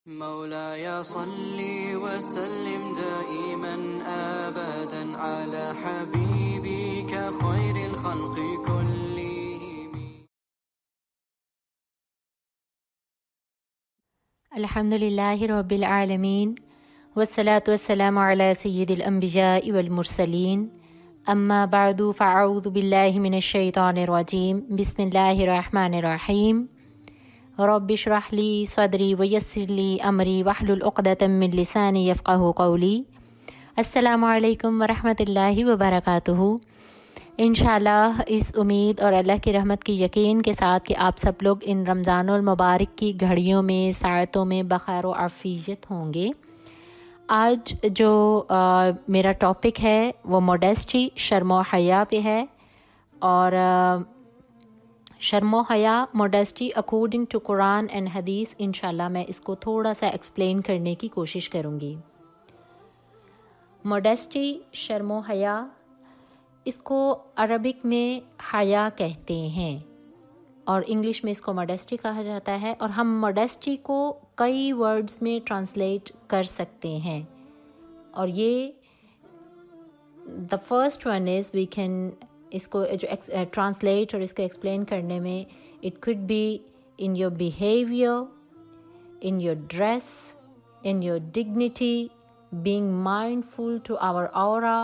مولاي صل وسلم دائما أبدا على حبيبك خير الخلق كلهم. الحمد لله رب العالمين والصلاة والسلام على سيد الأنبياء والمرسلين أما بعد فأعوذ بالله من الشيطان الرجيم بسم الله الرحمن الرحيم رب اشرح لي صدري ويسر لي أمري واحلل عقدة من لساني يفقهوا قولي. السلام علیکم ورحمۃ اللہ وبرکاتہ. انشاءاللہ اس امید اور اللہ کی رحمت کی یقین کے ساتھ کہ آپ سب لوگ ان رمضان المبارک کی گھڑیوں میں ساعتوں میں بخیر و عافیت ہوں گے. آج جو میرا ٹاپک ہے وہ موڈیسٹی، شرم و حیا پہ ہے. اور شرم و حیا modesty according to Quran and Hadith, انشاءاللہ میں اس کو تھوڑا سا ایکسپلین کرنے کی کوشش کروں گی. موڈیسٹی، شرم و حیا، اس کو عربک میں حیا کہتے ہیں اور انگلش میں اس کو موڈیسٹی کہا جاتا ہے. اور ہم موڈیسٹی کو کئی ورڈز میں ٹرانسلیٹ کر سکتے ہیں. اور یہ the first one is we can, اس کو جو ٹرانسلیٹ اور اس کو ایکسپلین کرنے میں، it could be in your behaviour, in your dress, in your dignity, being mindful to our aura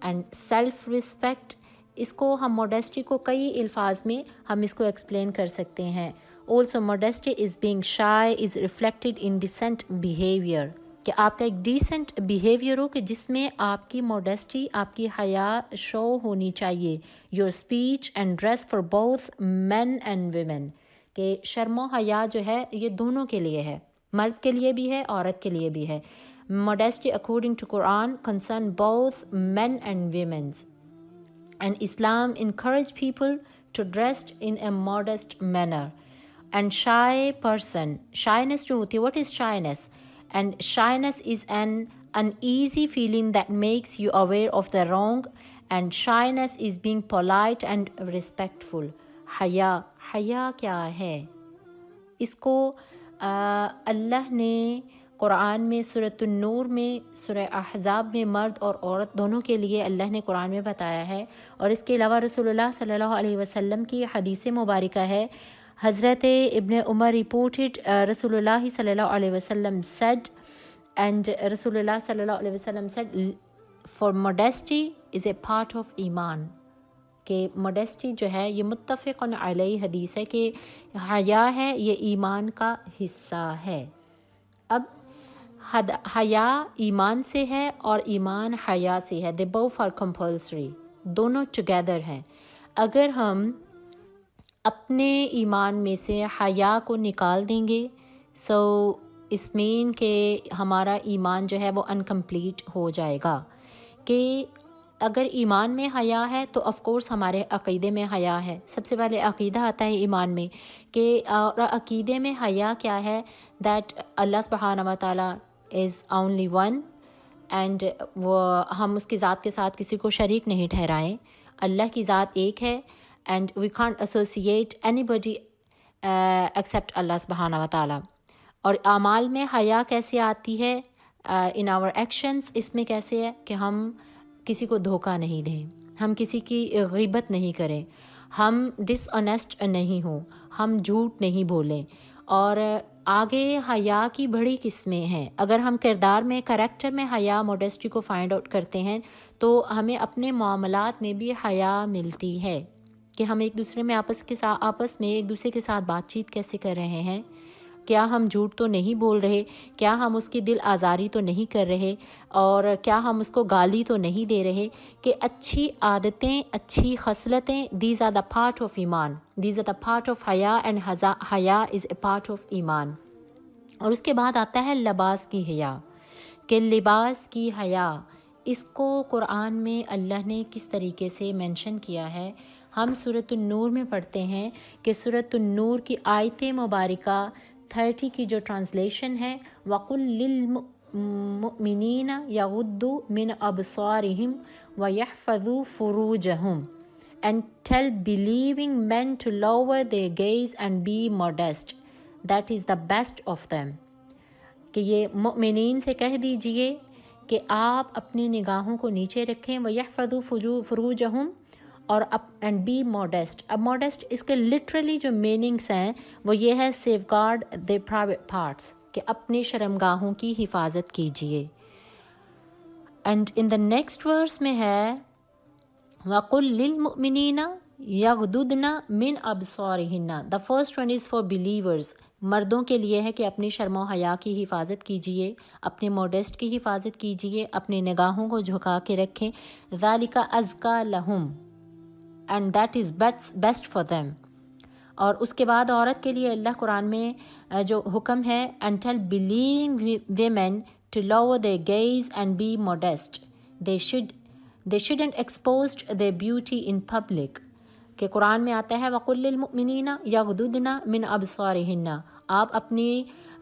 and self respect. اس کو ہم موڈیسٹی کو کئی الفاظ میں ہم اس کو ایکسپلین کر سکتے ہیں. Also modesty is being شائے is reflected in decent behaviour, کہ آپ کا ایک ڈیسنٹ بیہیویئر ہو کہ جس میں آپ کی موڈیسٹی، آپ کی حیا شو ہونی چاہیے. Your speech and dress for both men and women, کہ شرم و حیا جو ہے یہ دونوں کے لیے ہے، مرد کے لیے بھی ہے، عورت کے لیے بھی ہے. Modesty according to Quran concern both men and women, and Islam encourage people to dress in a modest manner. And shy person, shyness جو ہوتی ہے، what is shyness? And shyness is an uneasy feeling that makes you aware of the wrong, and shyness is being polite and respectful. حیا کیا ہے؟ اس کو اللہ نے قرآن میں سورۃ النور میں، سورہ احزاب میں مرد اور عورت دونوں کے لیے اللہ نے قرآن میں بتایا ہے. اور اس کے علاوہ رسول اللہ صلی اللہ علیہ وسلم کی حدیث مبارکہ ہے. حضرت ابن عمر reported رسول اللہ صلی اللہ علیہ وسلم said, and رسول اللہ صلی اللہ علیہ وسلم said, for modesty is a part of ایمان، کہ موڈیسٹی جو ہے یہ متفق علیہ حدیث ہے کہ حیا ہے، یہ ایمان کا حصہ ہے. اب حیا ایمان سے ہے اور ایمان حیا سے ہے. دے both are compulsory، دونوں together ہیں. اگر ہم اپنے ایمان میں سے حیا کو نکال دیں گے، سو اس مین کہ ہمارا ایمان جو ہے وہ انکمپلیٹ ہو جائے گا. کہ اگر ایمان میں حیا ہے تو آف کورس ہمارے عقیدے میں حیا ہے. سب سے پہلے عقیدہ آتا ہے ایمان میں، کہ عقیدے میں حیا کیا ہے؟ دیٹ اللہ سبحانہ و تعالیٰ از اونلی ون، اینڈ وہ ہم اس کی ذات کے ساتھ کسی کو شریک نہیں ٹھہرائیں. اللہ کی ذات ایک ہے، and we can't associate anybody except اللہ سبحانہ و تعالیٰ. اور اعمال میں حیا کیسے آتی ہے؟ ان آور ایکشنز، اس میں کیسے ہے کہ ہم کسی کو دھوکہ نہیں دیں، ہم کسی کی غیبت نہیں کریں، ہم ڈس آنیسٹ نہیں ہوں، ہم جھوٹ نہیں بولیں. اور آگے حیا کی بڑی قسمیں ہیں. اگر ہم کردار میں، کریکٹر میں حیا موڈیسٹی کو فائنڈ آؤٹ کرتے ہیں تو ہمیں اپنے معاملات میں بھی حیا ملتی ہے، کہ ہم ایک دوسرے میں آپس میں ایک دوسرے کے ساتھ بات چیت کیسے کر رہے ہیں. کیا ہم جھوٹ تو نہیں بول رہے؟ کیا ہم اس کی دل آزاری تو نہیں کر رہے؟ اور کیا ہم اس کو گالی تو نہیں دے رہے؟ کہ اچھی عادتیں، اچھی خصلتیں، these are the part of ایمان، these are the part of حیا، اینڈ حیا از اے پارٹ آف ایمان. اور اس کے بعد آتا ہے لباس کی حیا، کہ لباس کی حیا، اس کو قرآن میں اللہ نے کس طریقے سے مینشن کیا ہے. ہم سورۃ النور میں پڑھتے ہیں کہ سورۃ النور کی آیت مبارکہ 30 کی جو ٹرانسلیشن ہے، وَقُلْ لِلْمُؤْمِنِينَ يَغُضُّوا مِنْ أَبْصَارِهِمْ وَيَحْفَظُوا فُرُوجَهُمْ, and tell believing men to lower their gaze and be modest. That is the best of them. کہ یہ مؤمنین سے کہہ دیجئے کہ آپ اپنی نگاہوں کو نیچے رکھیں وَيَحْفَظُوا فُرُوجَهُمْ اور اینڈ بی ماڈیسٹ. اب ماڈیسٹ اس کے لٹرلی جو میننگس ہیں وہ یہ ہے safeguard the private parts, کہ اپنی شرمگاہوں کی حفاظت کیجئے. اینڈ ان دا نیکسٹ ورس میں ہے وَقُلْ لِلْمُؤْمِنِينَ يَغْضُضْنَ مِنْ أَبْصَارِهِنَّ. The first one is for believers. مردوں کے لیے ہے کہ اپنی شرم و حیا کی حفاظت کیجئے، اپنے موڈیسٹ کی حفاظت کیجئے، اپنی نگاہوں کو جھکا کے رکھیں. ذَلِكَ أَزْكَى لَهُمْ and that is best for them. اور اس کے بعد عورت کے لیے اللہ قرآن میں جو حکم ہے and tell believing women to lower their gaze and be modest. They shouldn't expose their beauty in public. کہ قرآن میں آتا ہے وَقُلْ لِلْمُؤْمِنِينَ يَغْضُضْنَ مِنْ أَبْصَارِهِنَّ. آپ اپنی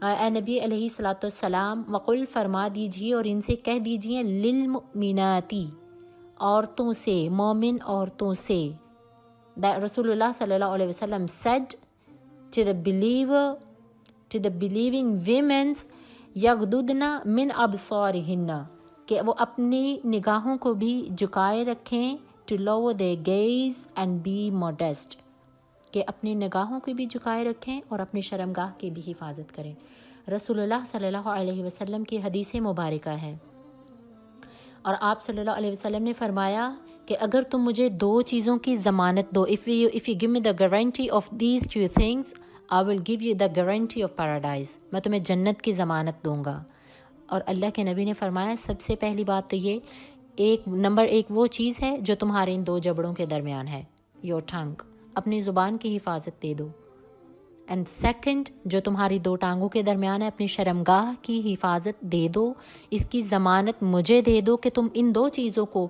اے نبی علیہ الصلوۃ والسلام وقل فرما دیجیے اور ان سے کہہ دیجیے للمؤمناتی، عورتوں سے، مومن عورتوں سے. رسول اللہ صلی اللہ علیہ وسلم said to the believer, to the believing women یغضضن من ابصارہن، کہ وہ اپنی نگاہوں کو بھی جھکائے رکھیں to lower their gaze and be modest، کہ اپنی نگاہوں کو بھی جھکائے رکھیں اور اپنی شرمگاہ کی بھی حفاظت کریں. رسول اللہ صلی اللہ علیہ وسلم کی حدیث مبارکہ ہے اور آپ صلی اللہ علیہ وسلم نے فرمایا کہ اگر تم مجھے دو چیزوں کی ضمانت دو، if you give me the guarantee of these two things I will give you the guarantee of paradise، میں تمہیں جنت کی ضمانت دوں گا. اور اللہ کے نبی نے فرمایا سب سے پہلی بات تو یہ نمبر ایک وہ چیز ہے جو تمہارے ان دو جبڑوں کے درمیان ہے، your tongue، اپنی زبان کی حفاظت دے دو. اینڈ سیکنڈ، جو تمہاری دو ٹانگوں کے درمیان ہے، اپنی شرمگاہ کی حفاظت دے دو، اس کی ضمانت مجھے دے دو کہ تم ان دو چیزوں کو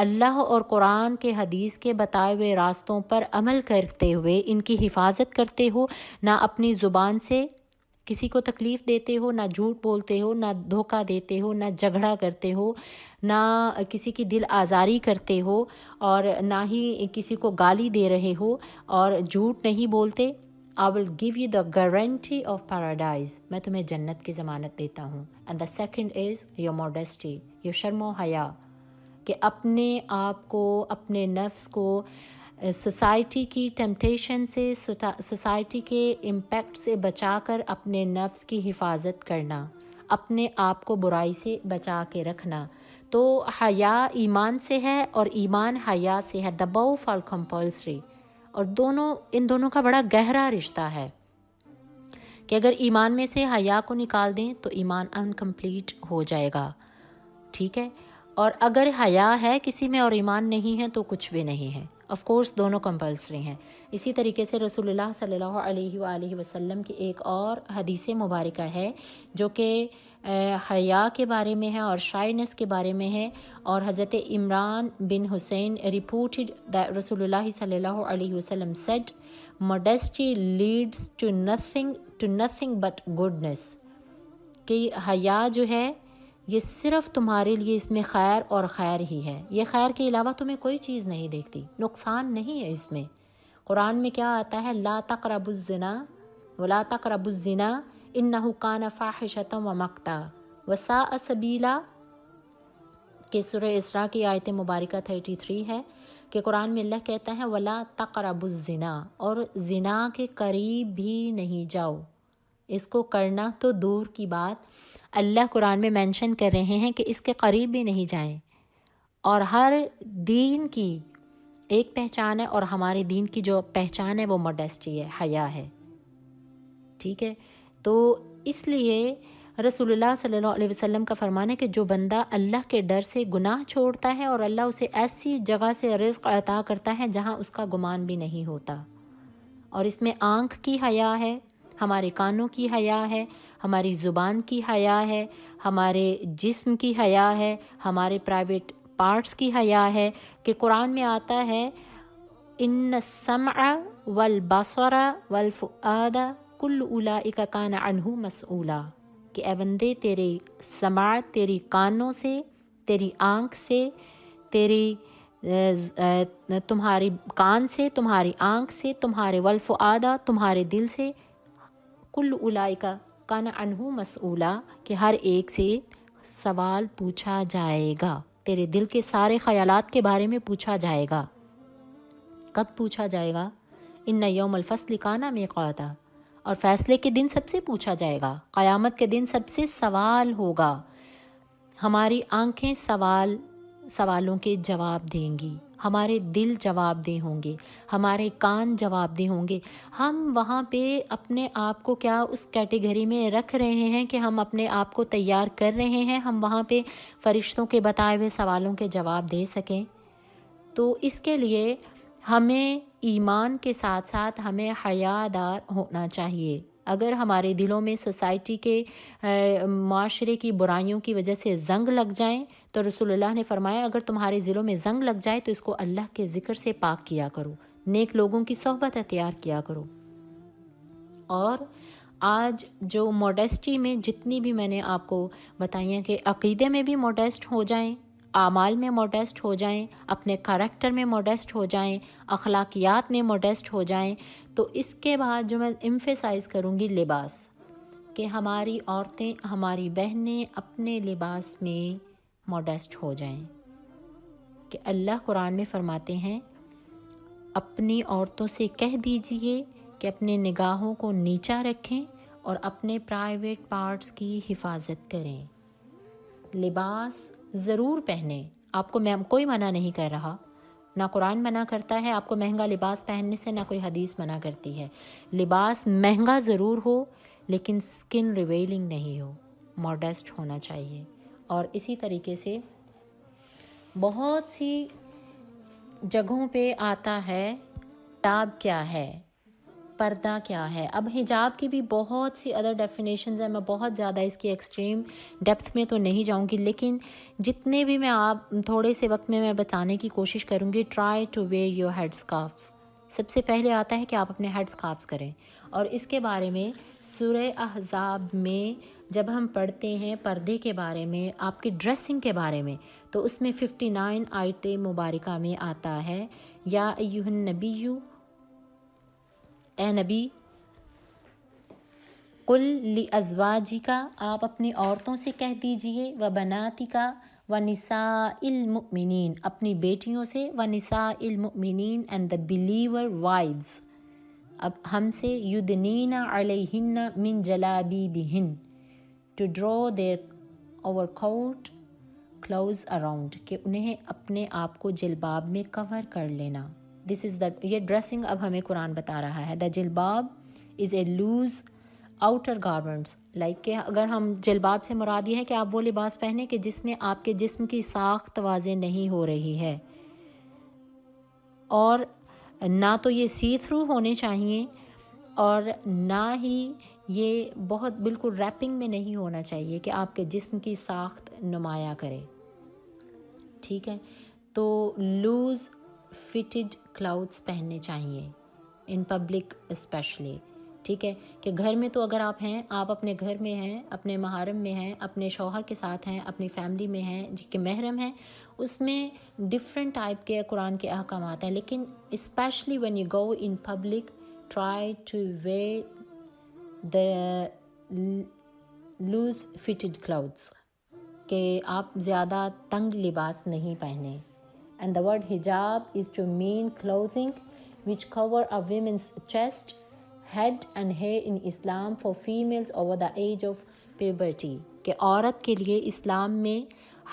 اللہ اور قرآن کے حدیث کے بتائے ہوئے راستوں پر عمل کرتے ہوئے ان کی حفاظت کرتے ہو، نہ اپنی زبان سے کسی کو تکلیف دیتے ہو، نہ جھوٹ بولتے ہو، نہ دھوکہ دیتے ہو، نہ جھگڑا کرتے ہو، نہ کسی کی دل آزاری کرتے ہو، اور نہ ہی کسی کو گالی دے رہے ہو اور جھوٹ نہیں بولتے. I will give you the guarantee of paradise، میں تمہیں جنت کی ضمانت دیتا ہوں. And the second is your modesty، your شرم و حیا، کہ اپنے آپ کو، اپنے نفس کو سوسائٹی کی ٹیمپٹیشن سے، سوسائٹی کے امپیکٹ سے بچا کر اپنے نفس کی حفاظت کرنا، اپنے آپ کو برائی سے بچا کے رکھنا. تو حیا ایمان سے ہے اور ایمان حیا سے ہے. the both are compulsory، اور ان دونوں کا بڑا گہرا رشتہ ہے کہ اگر ایمان میں سے حیا کو نکال دیں تو ایمان انکمپلیٹ ہو جائے گا. ٹھیک ہے، اور اگر حیا ہے کسی میں اور ایمان نہیں ہے تو کچھ بھی نہیں ہے. آف کورس دونوں کمپلسری ہیں. اسی طریقے سے رسول اللہ صلی اللہ علیہ وآلہ وسلم کی ایک اور حدیث مبارکہ ہے جو کہ حیا کے بارے میں ہے اور شائنس کے بارے میں ہے. اور حضرت عمران بن حسین reported that رسول اللہ صلی اللہ علیہ وسلم said modesty leads to nothing but goodness، کہ حیا جو ہے یہ صرف تمہارے لیے اس میں خیر اور خیر ہی ہے. یہ خیر کے علاوہ تمہیں کوئی چیز نہیں دیکھتی، نقصان نہیں ہے اس میں. قرآن میں کیا آتا ہے؟ لا تقربوا الزنا ولا تقربوا الزنا انہ کان فاحشۃ ومقتا وساء سبیلا، کہ سورہ اسراء کی آیت مبارکہ 33 ہے کہ قرآن میں اللہ کہتا ہے ولا تقربوا الزنا، اور زنا کے قریب بھی نہیں جاؤ. اس کو کرنا تو دور کی بات، اللہ قرآن میں مینشن کر رہے ہیں کہ اس کے قریب بھی نہیں جائیں. اور ہر دین کی ایک پہچان ہے اور ہمارے دین کی جو پہچان ہے وہ موڈیسٹی ہے، حیا ہے. ٹھیک ہے، تو اس لیے رسول اللہ صلی اللہ علیہ وسلم کا فرمان ہے کہ جو بندہ اللہ کے ڈر سے گناہ چھوڑتا ہے اور اللہ اسے ایسی جگہ سے رزق عطا کرتا ہے جہاں اس کا گمان بھی نہیں ہوتا. اور اس میں آنکھ کی حیا ہے، ہمارے کانوں کی حیا ہے، ہماری زبان کی حیا ہے، ہمارے جسم کی حیا ہے، ہمارے پرائیویٹ پارٹس کی حیا ہے. کہ قرآن میں آتا ہے ان السمع والبصر والفؤاد کل اولئک کان عنہ مسئولا، کہ اے بندے تیرے سماعت، تیری کانوں سے، تیری آنکھ سے، تیری تمہاری کان سے، تمہاری آنکھ سے، تمہارے والفؤاد تمہارے دل سے، کل اولئک کان عنہ مسئولا، کہ ہر ایک سے سوال پوچھا جائے گا، تیرے دل کے سارے خیالات کے بارے میں پوچھا جائے گا۔ کب پوچھا جائے گا؟ ان یوم الفصل کان میقاتا، اور فیصلے کے دن سب سے پوچھا جائے گا، قیامت کے دن سب سے سوال ہوگا۔ ہماری آنکھیں سوالوں کے جواب دیں گی، ہمارے دل جواب دہ ہوں گے، ہمارے کان جواب دہ ہوں گے۔ ہم وہاں پہ اپنے آپ کو کیا اس کیٹیگری میں رکھ رہے ہیں کہ ہم اپنے آپ کو تیار کر رہے ہیں ہم وہاں پہ فرشتوں کے بتائے ہوئے سوالوں کے جواب دے سکیں؟ تو اس کے لیے ہمیں ایمان کے ساتھ ساتھ ہمیں حیا دار ہونا چاہیے۔ اگر ہمارے دلوں میں سوسائٹی کے معاشرے کی برائیوں کی وجہ سے زنگ لگ جائیں تو رسول اللہ نے فرمایا اگر تمہارے دلوں میں زنگ لگ جائے تو اس کو اللہ کے ذکر سے پاک کیا کرو، نیک لوگوں کی صحبت اختیار کیا کرو۔ اور آج جو موڈیسٹی میں جتنی بھی میں نے آپ کو بتائی ہیں کہ عقیدے میں بھی موڈیسٹ ہو جائیں، اعمال میں موڈیسٹ ہو جائیں، اپنے کریکٹر میں موڈیسٹ ہو جائیں، اخلاقیات میں موڈیسٹ ہو جائیں، تو اس کے بعد جو میں ایمفیسائز کروں گی لباس، کہ ہماری عورتیں ہماری بہنیں اپنے لباس میں موڈیسٹ ہو جائیں، کہ اللہ قرآن میں فرماتے ہیں اپنی عورتوں سے کہہ دیجئے کہ اپنے نگاہوں کو نیچا رکھیں اور اپنے پرائیویٹ پارٹس کی حفاظت کریں۔ لباس ضرور پہنیں، آپ کو کوئی منع نہیں کر رہا، نہ قرآن منع کرتا ہے آپ کو مہنگا لباس پہننے سے، نہ کوئی حدیث منع کرتی ہے۔ لباس مہنگا ضرور ہو لیکن سکن ریویلنگ نہیں ہو، موڈیسٹ ہونا چاہیے۔ اور اسی طریقے سے بہت سی جگہوں پہ آتا ہے حجاب کیا ہے، پردہ کیا ہے۔ اب حجاب کی بھی بہت سی ادر ڈیفینیشنز ہیں، میں بہت زیادہ اس کی ایکسٹریم ڈیپتھ میں تو نہیں جاؤں گی، لیکن جتنے بھی میں آپ تھوڑے سے وقت میں بتانے کی کوشش کروں گی۔ Try to wear your head scarfs, سب سے پہلے آتا ہے کہ آپ اپنے ہیڈ اسکارفس کریں، اور اس کے بارے میں سورہ احزاب میں جب ہم پڑھتے ہیں پردے کے بارے میں، آپ کی ڈریسنگ کے بارے میں، تو اس میں 59 آیت مبارکہ میں آتا ہے یا ایھا النبی، اے نبی، قل لازواجک، آپ اپنی عورتوں سے کہہ دیجئے، وبناتک ونساء المؤمنین، اپنی بیٹیوں سے، ونساء المؤمنین اینڈ the believer wives، اب ہم سے، یدنین علیہن من جلابیبہن، to draw their overcoat clothes around، کہ انہیں اپنے آپ کو جلباب میں کور کر لینا۔ This is that، یہ ڈریسنگ اب ہمیں قرآن بتا رہا ہے۔ The جلباب is a loose outer garments، like کہ اگر ہم جلباب سے مراد یہ ہے کہ آپ وہ لباس پہنیں کہ جس میں آپ کے جسم کی ساخت واضح نہیں ہو رہی ہے، اور نہ تو یہ سی تھرو ہونے چاہیے اور نہ ہی یہ بہت بالکل ریپنگ میں نہیں ہونا چاہیے کہ آپ کے جسم کی ساخت نمایاں کرے، ٹھیک ہے۔ تو لوز فٹڈ کلاؤتھس پہننے چاہیے ان پبلک اسپیشلی، ٹھیک ہے، کہ گھر میں تو اگر آپ ہیں، آپ اپنے گھر میں ہیں، اپنے محارم میں ہیں، اپنے شوہر کے ساتھ ہیں، اپنی فیملی میں ہیں جن کے محرم ہیں، اس میں ڈفرینٹ ٹائپ کے قرآن کے احکامات ہیں، لیکن especially when you go in public try to wear the loose fitted clothes، کہ آپ زیادہ تنگ لباس نہیں پہنیں۔ And the word hijab is to mean clothing which cover a woman's chest, head and hair in Islam for females over the age of puberty، کہ عورت کے لیے اسلام میں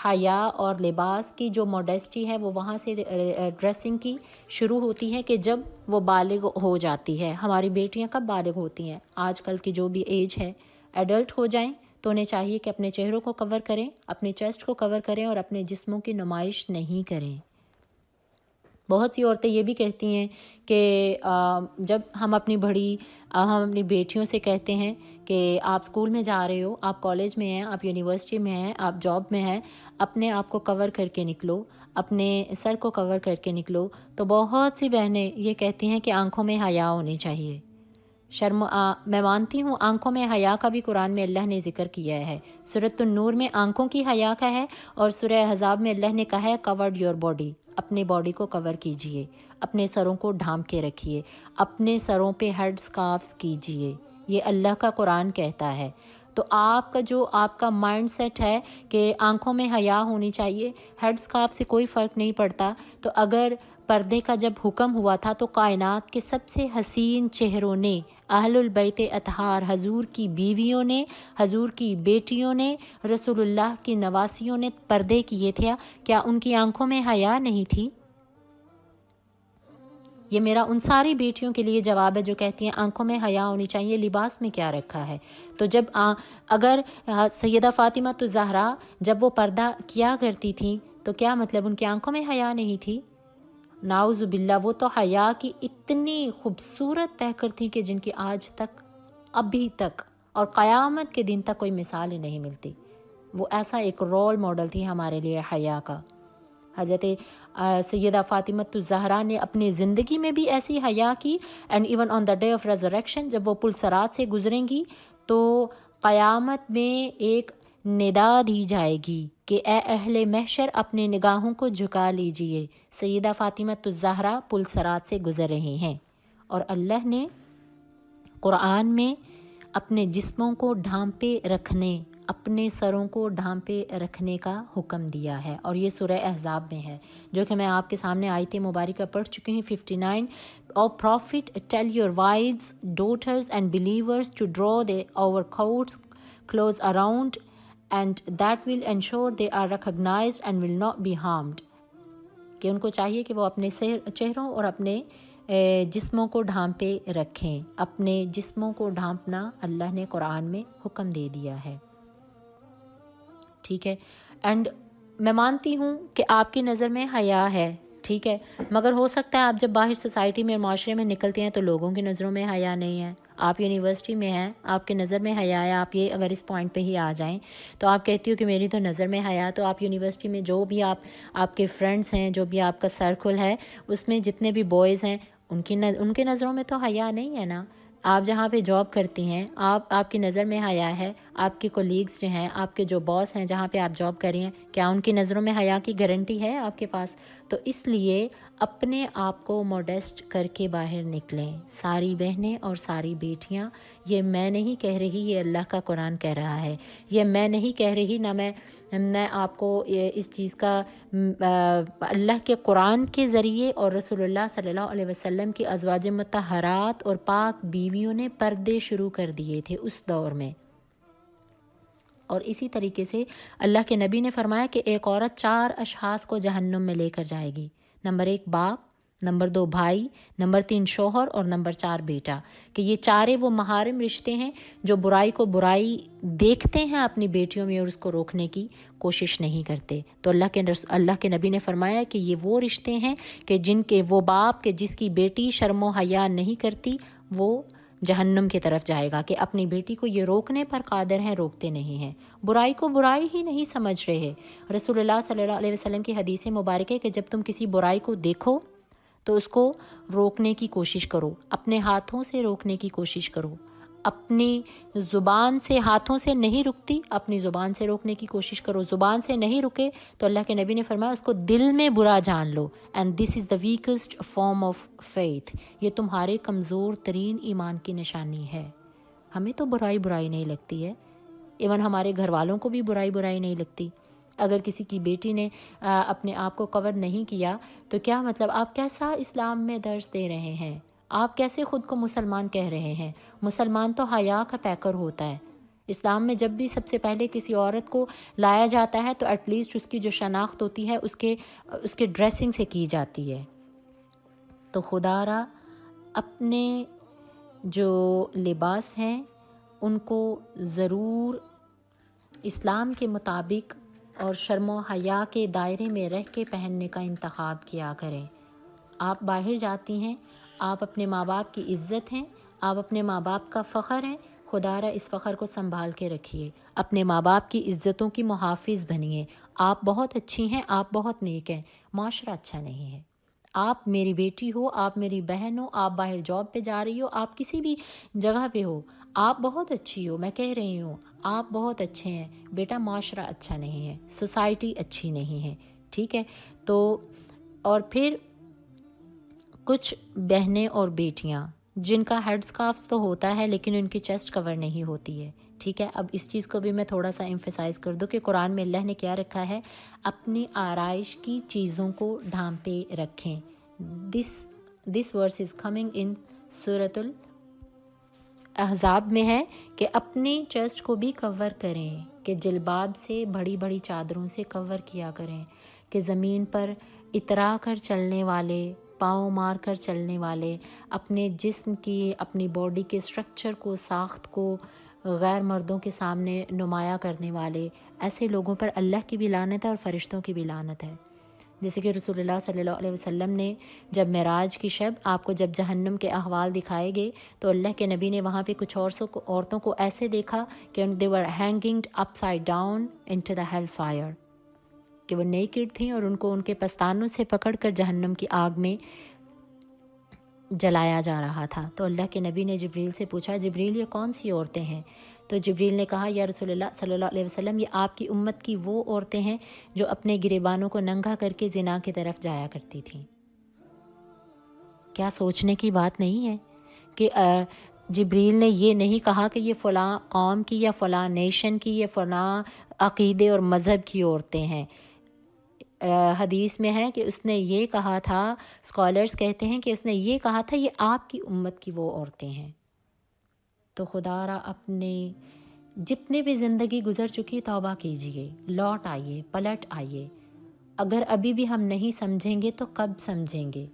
حیا اور لباس کی جو موڈیسٹی ہے وہ وہاں سے ڈریسنگ کی شروع ہوتی ہے کہ جب وہ بالغ ہو جاتی ہے۔ ہماری بیٹیاں کب بالغ ہوتی ہیں؟ آج کل کی جو بھی ایج ہے، ایڈلٹ ہو جائیں تو انہیں چاہیے کہ اپنے چہروں کو کور کریں، اپنے چیسٹ کو کور کریں اور اپنے جسموں کی نمائش نہیں کریں۔ بہت سی عورتیں یہ بھی کہتی ہیں کہ جب ہم اپنی بیٹیوں سے کہتے ہیں کہ آپ اسکول میں جا رہے ہو، آپ کالج میں ہیں، آپ یونیورسٹی میں ہیں، آپ جاب میں ہیں، اپنے آپ کو کور کر کے نکلو، اپنے سر کو کور کر کے نکلو، تو بہت سی بہنیں یہ کہتی ہیں کہ آنکھوں میں حیا ہونی چاہیے۔ میں مانتی ہوں آنکھوں میں حیا کا بھی قرآن میں اللہ نے ذکر کیا ہے، سورۃ النور میں آنکھوں کی حیا کا ہے، اور سورہ احزاب میں اللہ نے کہا ہے کورڈ یور باڈی، اپنے باڈی کو کور کیجئے، اپنے سروں کو ڈھانپ کے رکھیے، اپنے سروں پہ ہیڈ اسکارفس کیجئے۔ یہ اللہ کا قرآن کہتا ہے. تو آپ کا مائنڈ سیٹ ہے کہ آنکھوں میں حیا ہونی چاہیے، ہیڈ اسکارف سے کوئی فرق نہیں پڑتا. تو اگر پردے کا جب حکم ہوا تھا تو کائنات کے سب سے حسین چہروں نے، اہل البیت اطہار، حضور کی بیویوں نے، حضور کی بیٹیوں نے، رسول اللہ کی نواسیوں نے پردے کیے تھے، کیا ان کی آنکھوں میں حیا نہیں تھی؟ یہ میرا ان ساری بیٹیوں کے لیے جواب ہے جو کہتی ہیں آنکھوں میں حیا ہونی چاہیے، لباس میں کیا رکھا ہے؟ تو جب اگر سیدہ فاطمہ الزہرا جب وہ پردہ کیا کرتی تھیں تو کیا مطلب ان کی آنکھوں میں حیا نہیں تھی؟ نعوذ باللہ، وہ تو حیا کی اتنی خوبصورت پیکر تھی کہ جن کی آج تک، ابھی تک اور قیامت کے دن تک کوئی مثال ہی نہیں ملتی. وہ ایسا ایک رول ماڈل تھی ہمارے لیے حیا کا. حضرت سیدہ فاطمہ الزہرا نے اپنی زندگی میں بھی ایسی حیا کی، and even on the day of resurrection جب وہ پل صراط سے گزریں گی تو قیامت میں ایک ندا دی جائے گی کہ اے اہل محشر اپنے نگاہوں کو جھکا لیجئے، سیدہ فاطمہ الزہرا پل صراط سے گزر رہے ہیں. اور اللہ نے قرآن میں اپنے جسموں کو ڈھانپے رکھنے، اپنے سروں کو ڈھانپے رکھنے کا حکم دیا ہے، اور یہ سورہ احزاب میں ہے جو کہ میں آپ کے سامنے آیت مبارکہ پڑھ چکی ہوں 59. O prophet tell your wives, daughters and believers to draw their overcoats close around and that will ensure they are recognized and will not be harmed. کہ ان کو چاہیے کہ وہ اپنے چہروں اور اپنے جسموں کو ڈھانپے رکھیں. اپنے جسموں کو ڈھانپنا اللہ نے قرآن میں حکم دے دیا ہے. ٹھیک ہے، اینڈ میں مانتی ہوں کہ آپ کی نظر میں حیا ہے، ٹھیک ہے، مگر ہو سکتا ہے آپ جب باہر سوسائٹی میں، معاشرے میں نکلتے ہیں تو لوگوں کی نظروں میں حیا نہیں ہے. آپ یونیورسٹی میں ہیں، آپ کی نظر میں حیا ہے، آپ یہ اگر اس پوائنٹ پہ ہی آ جائیں تو آپ کہتی ہو کہ میری تو نظر میں حیا، تو آپ یونیورسٹی میں جو بھی آپ کے فرینڈس ہیں، جو بھی آپ کا سرکل ہے، اس میں جتنے بھی بوائز ہیں ان کی نظروں میں تو حیا نہیں ہے نا. آپ جہاں پہ جاب کرتی ہیں، آپ کی نظر میں حیا ہے، آپ کے کولیگز جو ہیں، آپ کے جو باس ہیں جہاں پہ آپ جاب کر رہی ہیں، کیا ان کی نظروں میں حیا کی گارنٹی ہے آپ کے پاس؟ تو اس لیے اپنے آپ کو موڈیسٹ کر کے باہر نکلیں ساری بہنیں اور ساری بیٹیاں. یہ میں نہیں کہہ رہی، یہ اللہ کا قرآن کہہ رہا ہے. یہ میں نہیں کہہ رہی، نہ میں آپ کو اس چیز کا اللہ کے قرآن کے ذریعے اور رسول اللہ صلی اللہ علیہ وسلم کی ازواج مطہرات اور پاک بیویوں نے پردے شروع کر دیے تھے اس دور میں. اور اسی طریقے سے اللہ کے نبی نے فرمایا کہ ایک عورت 4 اشخاص کو جہنم میں لے کر جائے گی. نمبر 1 باپ، نمبر 2 بھائی، نمبر 3 شوہر اور نمبر 4 بیٹا. کہ یہ چارے وہ محارم رشتے ہیں جو برائی کو برائی دیکھتے ہیں اپنی بیٹیوں میں اور اس کو روکنے کی کوشش نہیں کرتے. تو اللہ کے نبی نے فرمایا کہ یہ وہ رشتے ہیں کہ جن کے وہ باپ کہ جس کی بیٹی شرم و حیا نہیں کرتی وہ جہنم کی طرف جائے گا، کہ اپنی بیٹی کو یہ روکنے پر قادر ہیں، روکتے نہیں ہیں، برائی کو برائی ہی نہیں سمجھ رہے. رسول اللہ صلی اللہ علیہ وسلم کی حدیث مبارک ہے کہ جب تم کسی برائی کو دیکھو تو اس کو روکنے کی کوشش کرو، اپنے ہاتھوں سے روکنے کی کوشش کرو. اپنی زبان سے، ہاتھوں سے نہیں رکتی، اپنی زبان سے روکنے کی کوشش کرو. زبان سے نہیں رکے تو اللہ کے نبی نے فرمایا اس کو دل میں برا جان لو. And this is the weakest form of faith. یہ تمہارے کمزور ترین ایمان کی نشانی ہے. ہمیں تو برائی نہیں لگتی ہے، ایون ہمارے گھر والوں کو بھی برائی نہیں لگتی. اگر کسی کی بیٹی نے اپنے آپ کو کور نہیں کیا تو کیا مطلب؟ آپ کیسا اسلام میں درس دے رہے ہیں؟ آپ کیسے خود کو مسلمان کہہ رہے ہیں؟ مسلمان تو حیا کا پیکر ہوتا ہے. اسلام میں جب بھی سب سے پہلے کسی عورت کو لایا جاتا ہے تو ایٹ لیسٹ اس کی جو شناخت ہوتی ہے اس کے ڈریسنگ سے کی جاتی ہے. تو خدا را اپنے جو لباس ہیں ان کو ضرور اسلام کے مطابق اور شرم و حیا کے دائرے میں رہ کے پہننے کا انتخاب کیا کریں. آپ باہر جاتی ہیں، آپ اپنے ماں باپ کی عزت ہیں، آپ اپنے ماں باپ کا فخر ہیں. خدا را اس فخر کو سنبھال کے رکھیے، اپنے ماں باپ کی عزتوں کی محافظ بنیے. آپ بہت اچھی ہیں، آپ بہت نیک ہیں، معاشرہ اچھا نہیں ہے. آپ میری بیٹی ہو، آپ میری بہن ہو، آپ باہر جاب پہ جا رہی ہو، آپ کسی بھی جگہ پہ ہو، آپ بہت اچھی ہو، میں کہہ رہی ہوں آپ بہت اچھے ہیں. بیٹا معاشرہ اچھا نہیں ہے، سوسائٹی اچھی نہیں ہے، ٹھیک ہے. تو اور پھر کچھ بہنیں اور بیٹیاں جن کا ہیڈ اسکارف تو ہوتا ہے لیکن ان کی چیسٹ کور نہیں ہوتی ہے. ٹھیک ہے، اب اس چیز کو بھی میں تھوڑا سا ایمفیسائز کر دوں کہ قرآن میں اللہ نے کیا رکھا ہے، اپنی آرائش کی چیزوں کو ڈھانپے رکھیں. دس ورس از کمنگ ان سورۃ الاحزاب میں ہے کہ اپنی چیسٹ کو بھی کور کریں، کہ جلباب سے بڑی بڑی چادروں سے کور کیا کریں، کہ زمین پر اترا کر چلنے والے، پاؤں مار کر چلنے والے، اپنے جسم کی، اپنی باڈی کے اسٹرکچر کو، ساخت کو غیر مردوں کے سامنے نمایاں کرنے والے، ایسے لوگوں پر اللہ کی بھی لعنت ہے اور فرشتوں کی بھی لعنت ہے. جیسے کہ رسول اللہ صلی اللہ علیہ وسلم نے جب معراج کی شب آپ کو جب جہنم کے احوال دکھائے گئے تو اللہ کے نبی نے وہاں پہ کچھ عورتوں کو ایسے دیکھا کہ they were hanging upside down into the hell fire، کہ وہ نیکڈ تھیں اور ان کو ان کے پستانوں سے پکڑ کر جہنم کی آگ میں جلایا جا رہا تھا. تو اللہ کے نبی نے جبریل سے پوچھا، جبریل یہ کون سی عورتیں ہیں؟ تو جبریل نے کہا، یا رسول اللہ صلی اللہ علیہ وسلم، یہ آپ کی امت کی وہ عورتیں ہیں جو اپنے گریبانوں کو ننگا کر کے زنا کی طرف جایا کرتی تھیں. کیا سوچنے کی بات نہیں ہے کہ جبریل نے یہ نہیں کہا کہ یہ فلاں قوم کی یا فلاں نیشن کی یا فلاں عقیدے اور مذہب کی عورتیں ہیں. حدیث میں ہے کہ اس نے یہ کہا تھا، اسکالرز کہتے ہیں کہ اس نے یہ کہا تھا یہ آپ کی امت کی وہ عورتیں ہیں. تو خدا را اپنے جتنے بھی زندگی گزر چکی توبہ کیجئے، لوٹ آئیے، پلٹ آئیے. اگر ابھی بھی ہم نہیں سمجھیں گے تو کب سمجھیں گے؟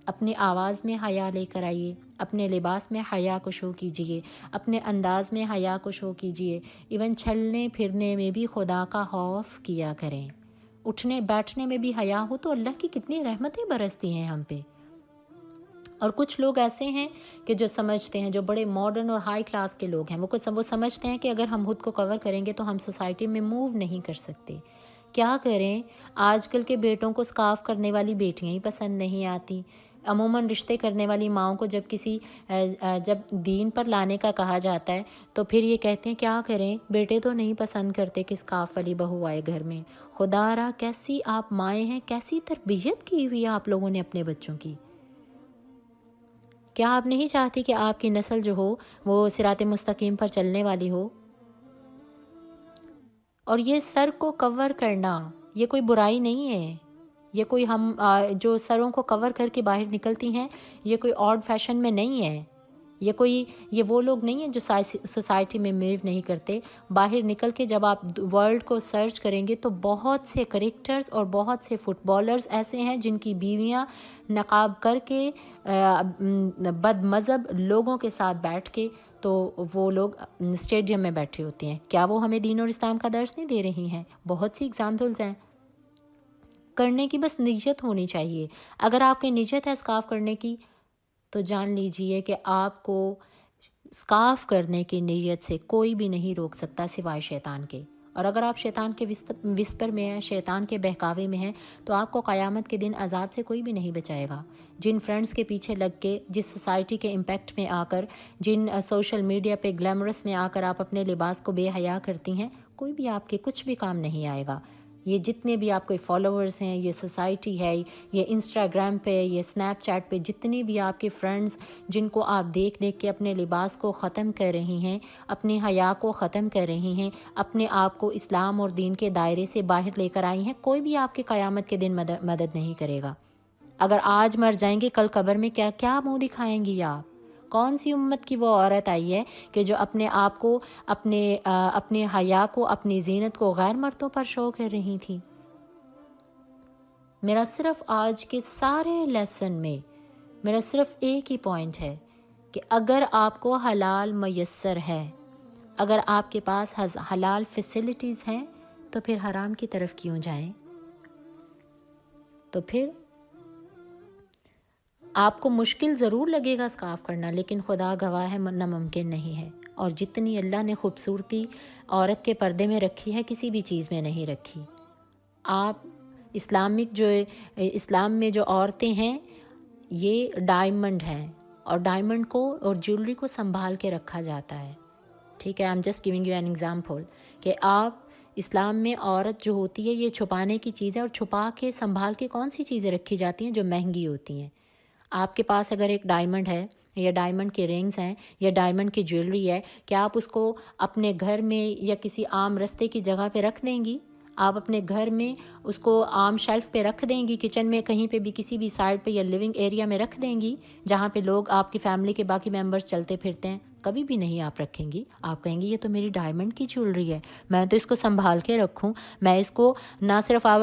اپنی آواز میں حیا لے کر آئیے، اپنے لباس میں حیا کو شو کیجئے، اپنے انداز میں حیا کو شو کیجئے. ایون چلنے پھرنے میں بھی خدا کا خوف کیا کریں. اٹھنے بیٹھنے میں بھی حیا ہو تو اللہ کی کتنی رحمتیں برستی ہیں ہم پہ. اور کچھ لوگ ایسے ہیں کہ جو سمجھتے ہیں، جو بڑے ماڈرن اور ہائی کلاس کے لوگ ہیں، وہ سمجھتے ہیں کہ اگر ہم خود کو کور کریں گے تو ہم سوسائٹی میں موو نہیں کر سکتے. کیا کریں؟ آج کل کے بیٹوں کو سکارف کرنے والی بیٹیاں ہی پسند نہیں آتی. عموماً رشتے کرنے والی ماؤں کو جب دین پر لانے کا کہا جاتا ہے تو پھر یہ کہتے ہیں کیا کریں، بیٹے تو نہیں پسند کرتے کہ سکارف والی بہو آئے گھر میں. خدا را کیسی آپ مائیں ہیں، کیسی تربیت کی ہوئی ہے آپ لوگوں نے اپنے بچوں کی. کیا آپ نہیں چاہتی کہ آپ کی نسل جو ہو وہ صراط مستقیم پر چلنے والی ہو؟ اور یہ سر کو کور کرنا یہ کوئی برائی نہیں ہے. یہ کوئی ہم جو سروں کو کور کر کے باہر نکلتی ہیں یہ کوئی آڈ فیشن میں نہیں ہے. یہ وہ لوگ نہیں ہیں جو سوسائٹی میں موو نہیں کرتے. باہر نکل کے جب آپ ورلڈ کو سرچ کریں گے تو بہت سے کرکٹرز اور بہت سے فٹ بالرز ایسے ہیں جن کی بیویاں نقاب کر کے بد مذہب لوگوں کے ساتھ بیٹھ کے تو وہ لوگ اسٹیڈیم میں بیٹھے ہوتے ہیں. کیا وہ ہمیں دین اور اسلام کا درس نہیں دے رہی ہیں؟ بہت سی اگزامپلز ہیں. کرنے کی بس نیت ہونی چاہیے. اگر آپ کی نیت ہے سکارف کرنے کی تو جان لیجئے کہ آپ کو سکارف کرنے کی نیت سے کوئی بھی نہیں روک سکتا سوائے شیطان کے. اور اگر آپ شیطان کے وسپر میں ہیں، شیطان کے بہکاوے میں ہیں تو آپ کو قیامت کے دن عذاب سے کوئی بھی نہیں بچائے گا. جن فرینڈز کے پیچھے لگ کے، جس سوسائٹی کے امپیکٹ میں آ کر، جن سوشل میڈیا پہ گلیمرس میں آ کر آپ اپنے لباس کو بے حیا کرتی ہیں، کوئی بھی آپ کے کچھ بھی کام نہیں آئے گا. یہ جتنے بھی آپ کے فالوورز ہیں، یہ سوسائٹی ہے، یہ انسٹاگرام پہ، یہ سنیپ چیٹ پہ جتنی بھی آپ کے فرینڈز جن کو آپ دیکھ کے اپنے لباس کو ختم کر رہی ہیں، اپنی حیا کو ختم کر رہی ہیں، اپنے آپ کو اسلام اور دین کے دائرے سے باہر لے کر آئی ہیں، کوئی بھی آپ کے قیامت کے دن مدد نہیں کرے گا. اگر آج مر جائیں گے کل قبر میں کیا منہ دکھائیں گی آپ؟ کون سی امت کی وہ عورت آئی ہے کہ جو اپنے آپ کو، اپنے حیا کو، اپنی زینت کو غیر مردوں پر شو کر رہی تھی؟ میرا صرف آج کے سارے لیسن میں میرا صرف ایک ہی پوائنٹ ہے کہ اگر آپ کو حلال میسر ہے، اگر آپ کے پاس حلال فیسلٹیز ہیں تو پھر حرام کی طرف کیوں جائیں؟ تو پھر آپ کو مشکل ضرور لگے گا سکارف کرنا، لیکن خدا گواہ ہے ناممکن نہیں ہے. اور جتنی اللہ نے خوبصورتی عورت کے پردے میں رکھی ہے کسی بھی چیز میں نہیں رکھی. آپ اسلام میں جو عورتیں ہیں یہ ڈائمنڈ ہیں، اور ڈائمنڈ کو اور جیولری کو سنبھال کے رکھا جاتا ہے. ٹھیک ہے، I'm just giving you an example کہ آپ اسلام میں عورت جو ہوتی ہے یہ چھپانے کی چیز ہے، اور چھپا کے سنبھال کے کون سی چیزیں رکھی جاتی ہیں جو مہنگی ہوتی ہیں. آپ کے پاس اگر ایک ڈائمنڈ ہے یا ڈائمنڈ کے رنگز ہیں یا ڈائمنڈ کی جویلری ہے، کیا آپ اس کو اپنے گھر میں یا کسی عام رستے کی جگہ پہ رکھ دیں گی؟ آپ اپنے گھر میں اس کو عام شیلف پہ رکھ دیں گی، کچن میں کہیں پہ بھی کسی بھی سائڈ پہ یا لیونگ ایریا میں رکھ دیں گی جہاں پہ لوگ آپ کی فیملی کے باقی ممبرز چلتے پھرتے ہیں؟ کبھی بھی نہیں آپ رکھیں گی. آپ کہیں گی یہ تو میری ڈائمنڈ کی جویلری ہے، میں تو اس کو سنبھال کے رکھوں. میں اس کو نہ صرف آپ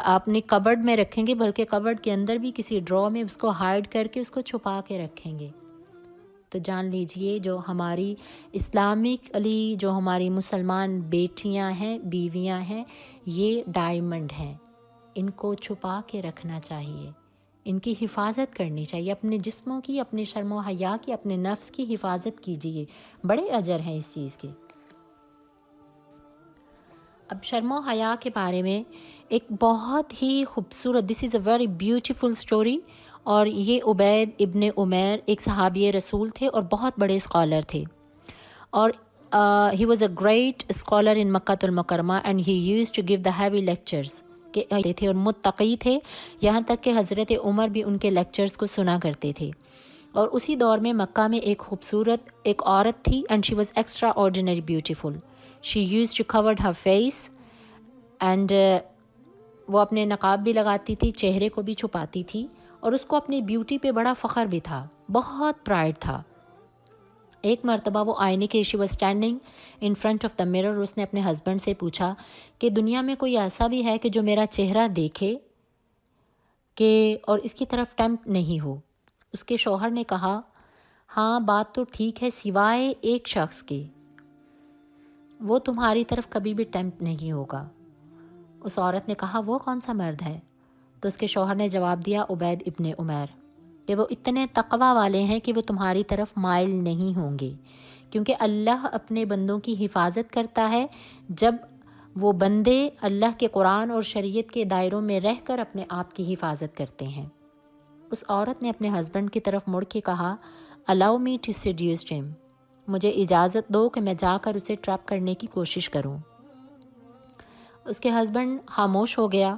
اپنی کبرڈ میں رکھیں گے بلکہ کبرڈ کے اندر بھی کسی ڈرا میں اس کو ہائڈ کر کے اس کو چھپا کے رکھیں گے. تو جان لیجئے جو ہماری اسلامکلی جو ہماری مسلمان بیٹیاں ہیں، بیویاں ہیں، یہ ڈائمنڈ ہیں. ان کو چھپا کے رکھنا چاہیے، ان کی حفاظت کرنی چاہیے. اپنے جسموں کی، اپنے شرم و حیا کی، اپنے نفس کی حفاظت کیجیے، بڑے اجر ہیں اس چیز کے. اب شرم و حیا کے بارے میں ایک بہت ہی خوبصورت، دس از اے ویری بیوٹیفل اسٹوری. اور یہ عبید ابن عمیر ایک صحابی رسول تھے اور بہت بڑے اسکالر تھے. اور he was a great scholar in Mecca المکرمہ and he used to give the heavy lectures تھے اور متقی تھے، یہاں تک کہ حضرت عمر بھی ان کے لیکچرز کو سنا کرتے تھے. اور اسی دور میں مکہ میں ایک خوبصورت ایک عورت تھی and she was extraordinary beautiful. She used to cover her face and وہ اپنے نقاب بھی لگاتی تھی، چہرے کو بھی چھپاتی تھی اور اس کو اپنی بیوٹی پہ بڑا فخر بھی تھا، بہت پرائڈ تھا. ایک مرتبہ وہ آئینے کے she was standing in front of the mirror، اس نے اپنے ہسبینڈ سے پوچھا کہ دنیا میں کوئی ایسا بھی ہے کہ جو میرا چہرہ دیکھے کہ اور اس کی طرف ٹیمپٹ نہیں ہو؟ اس کے شوہر نے کہا ہاں بات تو ٹھیک ہے، سوائے ایک شخص کے، وہ تمہاری طرف کبھی بھی ٹیمپٹ نہیں ہوگا. اس عورت نے کہا وہ کون سا مرد ہے؟ تو اس کے شوہر نے جواب دیا عبید ابن عمیر، کہ وہ اتنے تقوی والے ہیں کہ وہ تمہاری طرف مائل نہیں ہوں گے، کیونکہ اللہ اپنے بندوں کی حفاظت کرتا ہے جب وہ بندے اللہ کے قرآن اور شریعت کے دائروں میں رہ کر اپنے آپ کی حفاظت کرتے ہیں. اس عورت نے اپنے ہسبینڈ کی طرف مڑ کے کہا allow me to seduce him، مجھے اجازت دو کہ میں جا کر اسے ٹریپ کرنے کی کوشش کروں. اس کے ہسبینڈ خاموش ہو گیا.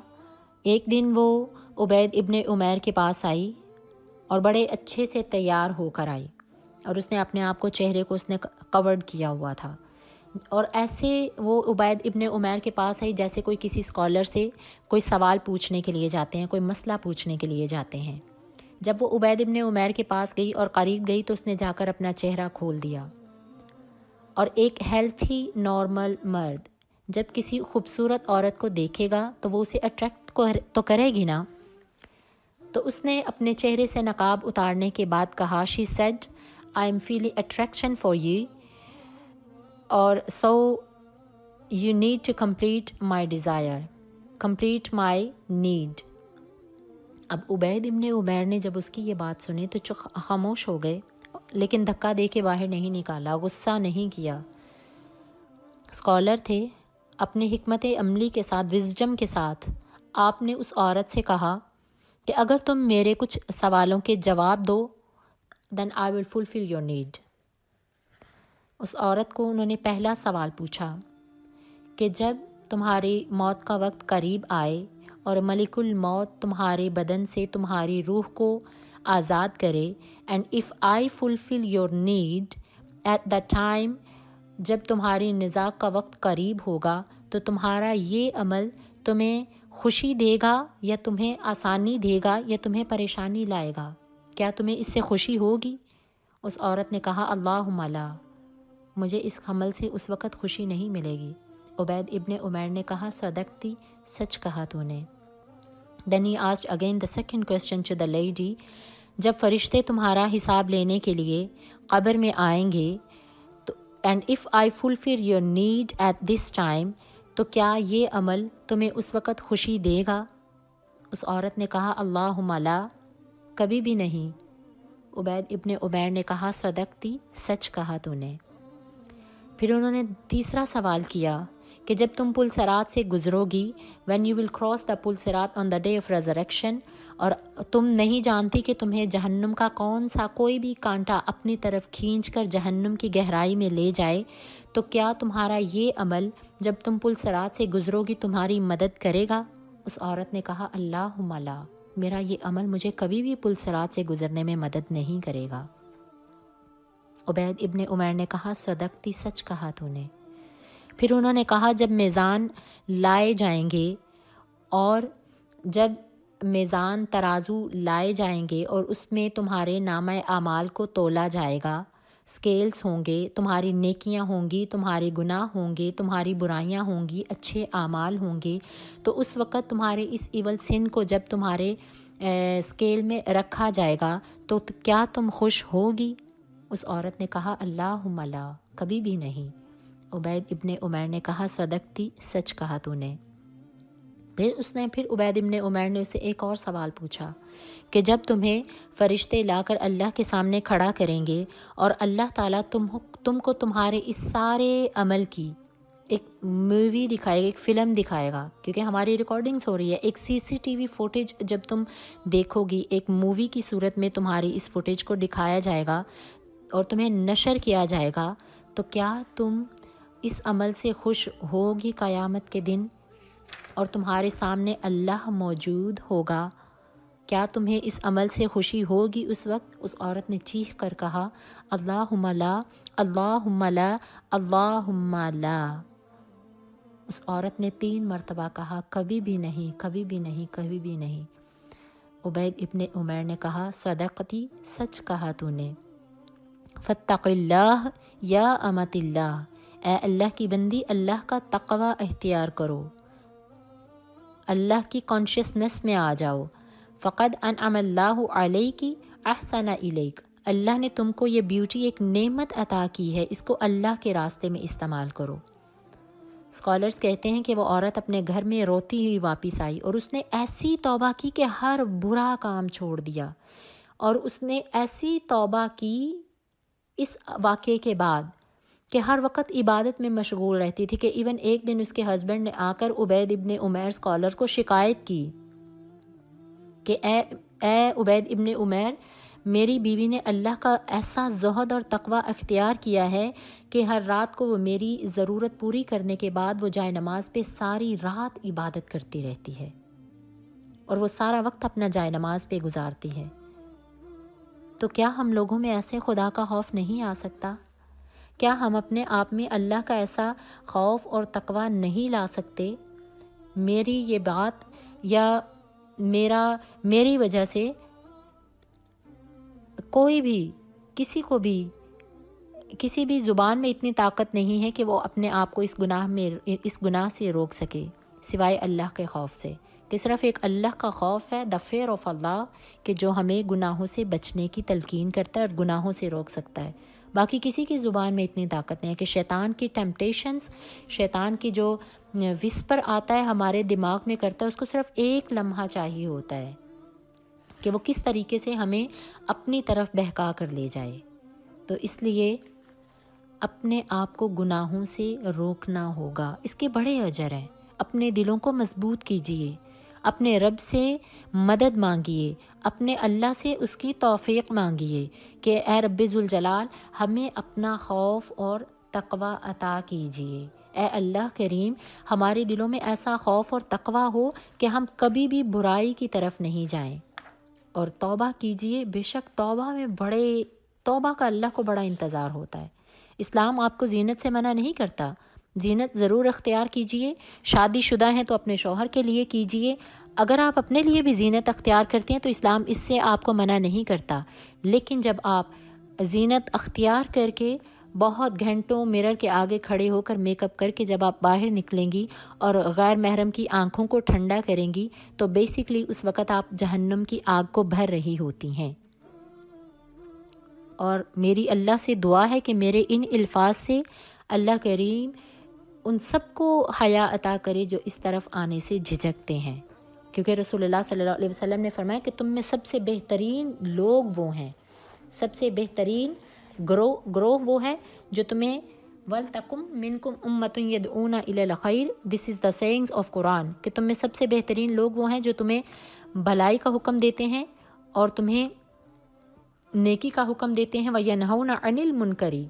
ایک دن وہ عبید ابن عمیر کے پاس آئی اور بڑے اچھے سے تیار ہو کر آئی اور اس نے اپنے آپ کو چہرے کو اس نے کورڈ کیا ہوا تھا. اور ایسے وہ عبید ابن عمیر کے پاس آئی جیسے کوئی کسی اسکالر سے کوئی سوال پوچھنے کے لیے جاتے ہیں، کوئی مسئلہ پوچھنے کے لیے جاتے ہیں. جب وہ عبید ابن عمیر کے پاس گئی اور قریب گئی تو اس نے جا کر اپنا چہرہ کھول دیا. اور ایک ہیلتھی نارمل مرد جب کسی خوبصورت عورت کو دیکھے گا تو وہ اسے اٹریکٹ تو کرے گی نا. تو اس نے اپنے چہرے سے نقاب اتارنے کے بعد کہا she said I am feeling attraction for you or so you need to complete my desire, complete my need. اب عبید ابن عمیر نے جب اس کی یہ بات سنی تو خاموش ہو گئے، لیکن دھکا دے کے باہر نہیں نکالا، غصہ نہیں کیا. اسکالر تھے، اپنے حکمت عملی کے ساتھ، وزڈم کے ساتھ آپ نے اس عورت سے کہا کہ اگر تم میرے کچھ سوالوں کے جواب دو then I will fulfill your need. اس عورت کو انہوں نے پہلا سوال پوچھا کہ جب تمہاری موت کا وقت قریب آئے اور ملک الموت تمہارے بدن سے تمہاری روح کو آزاد کرے and if I fulfill your need at that time، جب تمہاری نزاع کا وقت قریب ہوگا تو تمہارا یہ عمل تمہیں خوشی دے گا یا تمہیں آسانی دے گا یا تمہیں پریشانی لائے گا؟ کیا تمہیں اس سے خوشی ہوگی؟ اس عورت نے کہا اللہم لا، مجھے اس عمل سے اس وقت خوشی نہیں ملے گی. عبید ابن عمیر نے کہا صدقتی، سچ کہا تو نے. Then he asked again the second question to the lady، جب فرشتے تمہارا حساب لینے کے لیے قبر میں آئیں گے تو and if I fulfill your need at this time، تو کیا یہ عمل تمہیں اس وقت خوشی دے گا؟ اس عورت نے کہا اللہم لا، کبھی بھی نہیں. عبید ابن عمیر نے کہا صدقتی، سچ کہا تو نے. پھر انہوں نے تیسرا سوال کیا کہ جب تم پل صراط سے گزرو گی when you will cross the پل صراط on the day of resurrection، اور تم نہیں جانتی کہ تمہیں جہنم کا کون سا کوئی بھی کانٹا اپنی طرف کھینچ کر جہنم کی گہرائی میں لے جائے، تو کیا تمہارا یہ عمل جب تم پل صراط سے گزرو گی تمہاری مدد کرے گا؟ اس عورت نے کہا اللہم لا، میرا یہ عمل مجھے کبھی بھی پل صراط سے گزرنے میں مدد نہیں کرے گا۔ عبید ابن عمیر نے کہا صدقتی، سچ کہا تو نے۔ پھر انہوں نے کہا جب میزان لائے جائیں گے اور جب میزان ترازو لائے جائیں گے اور اس میں تمہارے نامہ اعمال کو تولا جائے گا، سکیلز ہوں گے، تمہاری نیکیاں ہوں گی، تمہارے گناہ ہوں گے، تمہاری برائیاں ہوں گی، اچھے اعمال ہوں گے، تو اس وقت تمہارے اس ایول سن کو جب تمہارے سکیل میں رکھا جائے گا تو کیا تم خوش ہوگی؟ اس عورت نے کہا اللہم لا، کبھی بھی نہیں۔ عبید ابن عمیر نے کہا صدقتی، سچ کہا تو نے۔ پھر عبید ابن عمیر نے اسے ایک اور سوال پوچھا کہ جب تمہیں فرشتے لا کر اللہ کے سامنے کھڑا کریں گے اور اللہ تعالیٰ تم کو تمہارے اس سارے عمل کی ایک مووی دکھائے گا، ایک فلم دکھائے گا، کیونکہ ہماری ریکارڈنگز ہو رہی ہے، ایک CCTV فوٹیج جب تم دیکھو گی، ایک مووی کی صورت میں تمہاری اس فوٹیج کو دکھایا جائے گا اور تمہیں نشر کیا جائے گا، تو کیا تم اس عمل سے خوش ہوگی قیامت کے دن اور تمہارے سامنے اللہ موجود ہوگا؟ کیا تمہیں اس عمل سے خوشی ہوگی اس وقت؟ اس عورت نے چیخ کر کہا اللہم لا، اللہم لا، اللہم لا۔ اس عورت نے 3 مرتبہ کہا کبھی بھی نہیں، کبھی بھی نہیں، کبھی بھی نہیں۔ عبید ابن عمیر نے کہا صدقتی، سچ کہا تو نے۔ فاتق اللہ یا امت اللہ، اے اللہ کی بندی، اللہ کا تقوی اختیار کرو، اللہ کی کانشیسنس میں آ جاؤ۔ فقد انعم اللہ علیک احسن الیک، اللہ نے تم کو یہ بیوٹی ایک نعمت عطا کی ہے، اس کو اللہ کے راستے میں استعمال کرو۔ اسکالرز کہتے ہیں کہ وہ عورت اپنے گھر میں روتی ہوئی واپس آئی اور اس نے ایسی توبہ کی کہ ہر برا کام چھوڑ دیا، اور اس نے ایسی توبہ کی اس واقعے کے بعد کہ ہر وقت عبادت میں مشغول رہتی تھی، کہ ایون ایک دن اس کے ہسبینڈ نے آ کر عبید ابن عمیر اسکالر کو شکایت کی کہ اے عبید ابن عمیر، میری بیوی نے اللہ کا ایسا زہد اور تقوی اختیار کیا ہے کہ ہر رات کو وہ میری ضرورت پوری کرنے کے بعد وہ جائے نماز پہ ساری رات عبادت کرتی رہتی ہے اور وہ سارا وقت اپنا جائے نماز پہ گزارتی ہے۔ تو کیا ہم لوگوں میں ایسے خدا کا خوف نہیں آ سکتا؟ کیا ہم اپنے آپ میں اللہ کا ایسا خوف اور تقوی نہیں لا سکتے؟ میری یہ بات یا میری وجہ سے کوئی بھی کسی کو بھی کسی بھی زبان میں اتنی طاقت نہیں ہے کہ وہ اپنے آپ کو اس گناہ سے روک سکے سوائے اللہ کے خوف سے، کہ صرف ایک اللہ کا خوف ہے، the fear of اللہ، کہ جو ہمیں گناہوں سے بچنے کی تلقین کرتا ہے اور گناہوں سے روک سکتا ہے۔ باقی کسی کی زبان میں اتنی طاقت نہیں ہے کہ شیطان کی ٹیمپٹیشنز، شیطان کی جو وسپر آتا ہے ہمارے دماغ میں کرتا ہے، اس کو صرف ایک لمحہ چاہیے ہوتا ہے کہ وہ کس طریقے سے ہمیں اپنی طرف بہکا کر لے جائے۔ تو اس لیے اپنے آپ کو گناہوں سے روکنا ہوگا، اس کے بڑے اجر ہیں۔ اپنے دلوں کو مضبوط کیجئے، اپنے رب سے مدد مانگیے، اپنے اللہ سے اس کی توفیق مانگیے کہ اے رب ذوالجلال ہمیں اپنا خوف اور تقوی عطا کیجئے۔ اے اللہ کریم ہمارے دلوں میں ایسا خوف اور تقوی ہو کہ ہم کبھی بھی برائی کی طرف نہیں جائیں، اور توبہ کیجئے۔ بے شک توبہ کا اللہ کو بڑا انتظار ہوتا ہے۔ اسلام آپ کو زینت سے منع نہیں کرتا، زینت ضرور اختیار کیجئے، شادی شدہ ہیں تو اپنے شوہر کے لیے کیجئے، اگر آپ اپنے لیے بھی زینت اختیار کرتے ہیں تو اسلام اس سے آپ کو منع نہیں کرتا، لیکن جب آپ زینت اختیار کر کے بہت گھنٹوں مرر کے آگے کھڑے ہو کر میک اپ کر کے جب آپ باہر نکلیں گی اور غیر محرم کی آنکھوں کو ٹھنڈا کریں گی تو بیسیکلی اس وقت آپ جہنم کی آگ کو بھر رہی ہوتی ہیں۔ اور میری اللہ سے دعا ہے کہ میرے ان الفاظ سے اللہ کریم ان سب کو حیا عطا کرے جو اس طرف آنے سے جھجکتے ہیں، کیونکہ رسول اللہ صلی اللہ علیہ وسلم نے فرمایا کہ تم میں سب سے بہترین لوگ وہ ہیں، سب سے بہترین گروہ وہ ہے جو تمہیں وَلْتَكُمْ مِنْكُمْ أُمَّةٌ يَدْعُونَ إِلَى الْخَيْرِ، this is the sayings of قرآن، کہ تم میں سب سے بہترین لوگ وہ ہیں جو تمہیں بھلائی کا حکم دیتے ہیں اور تمہیں نیکی کا حکم دیتے ہیں، وَيَنْهَوْنَ عَنِ الْمُنْكَرِ،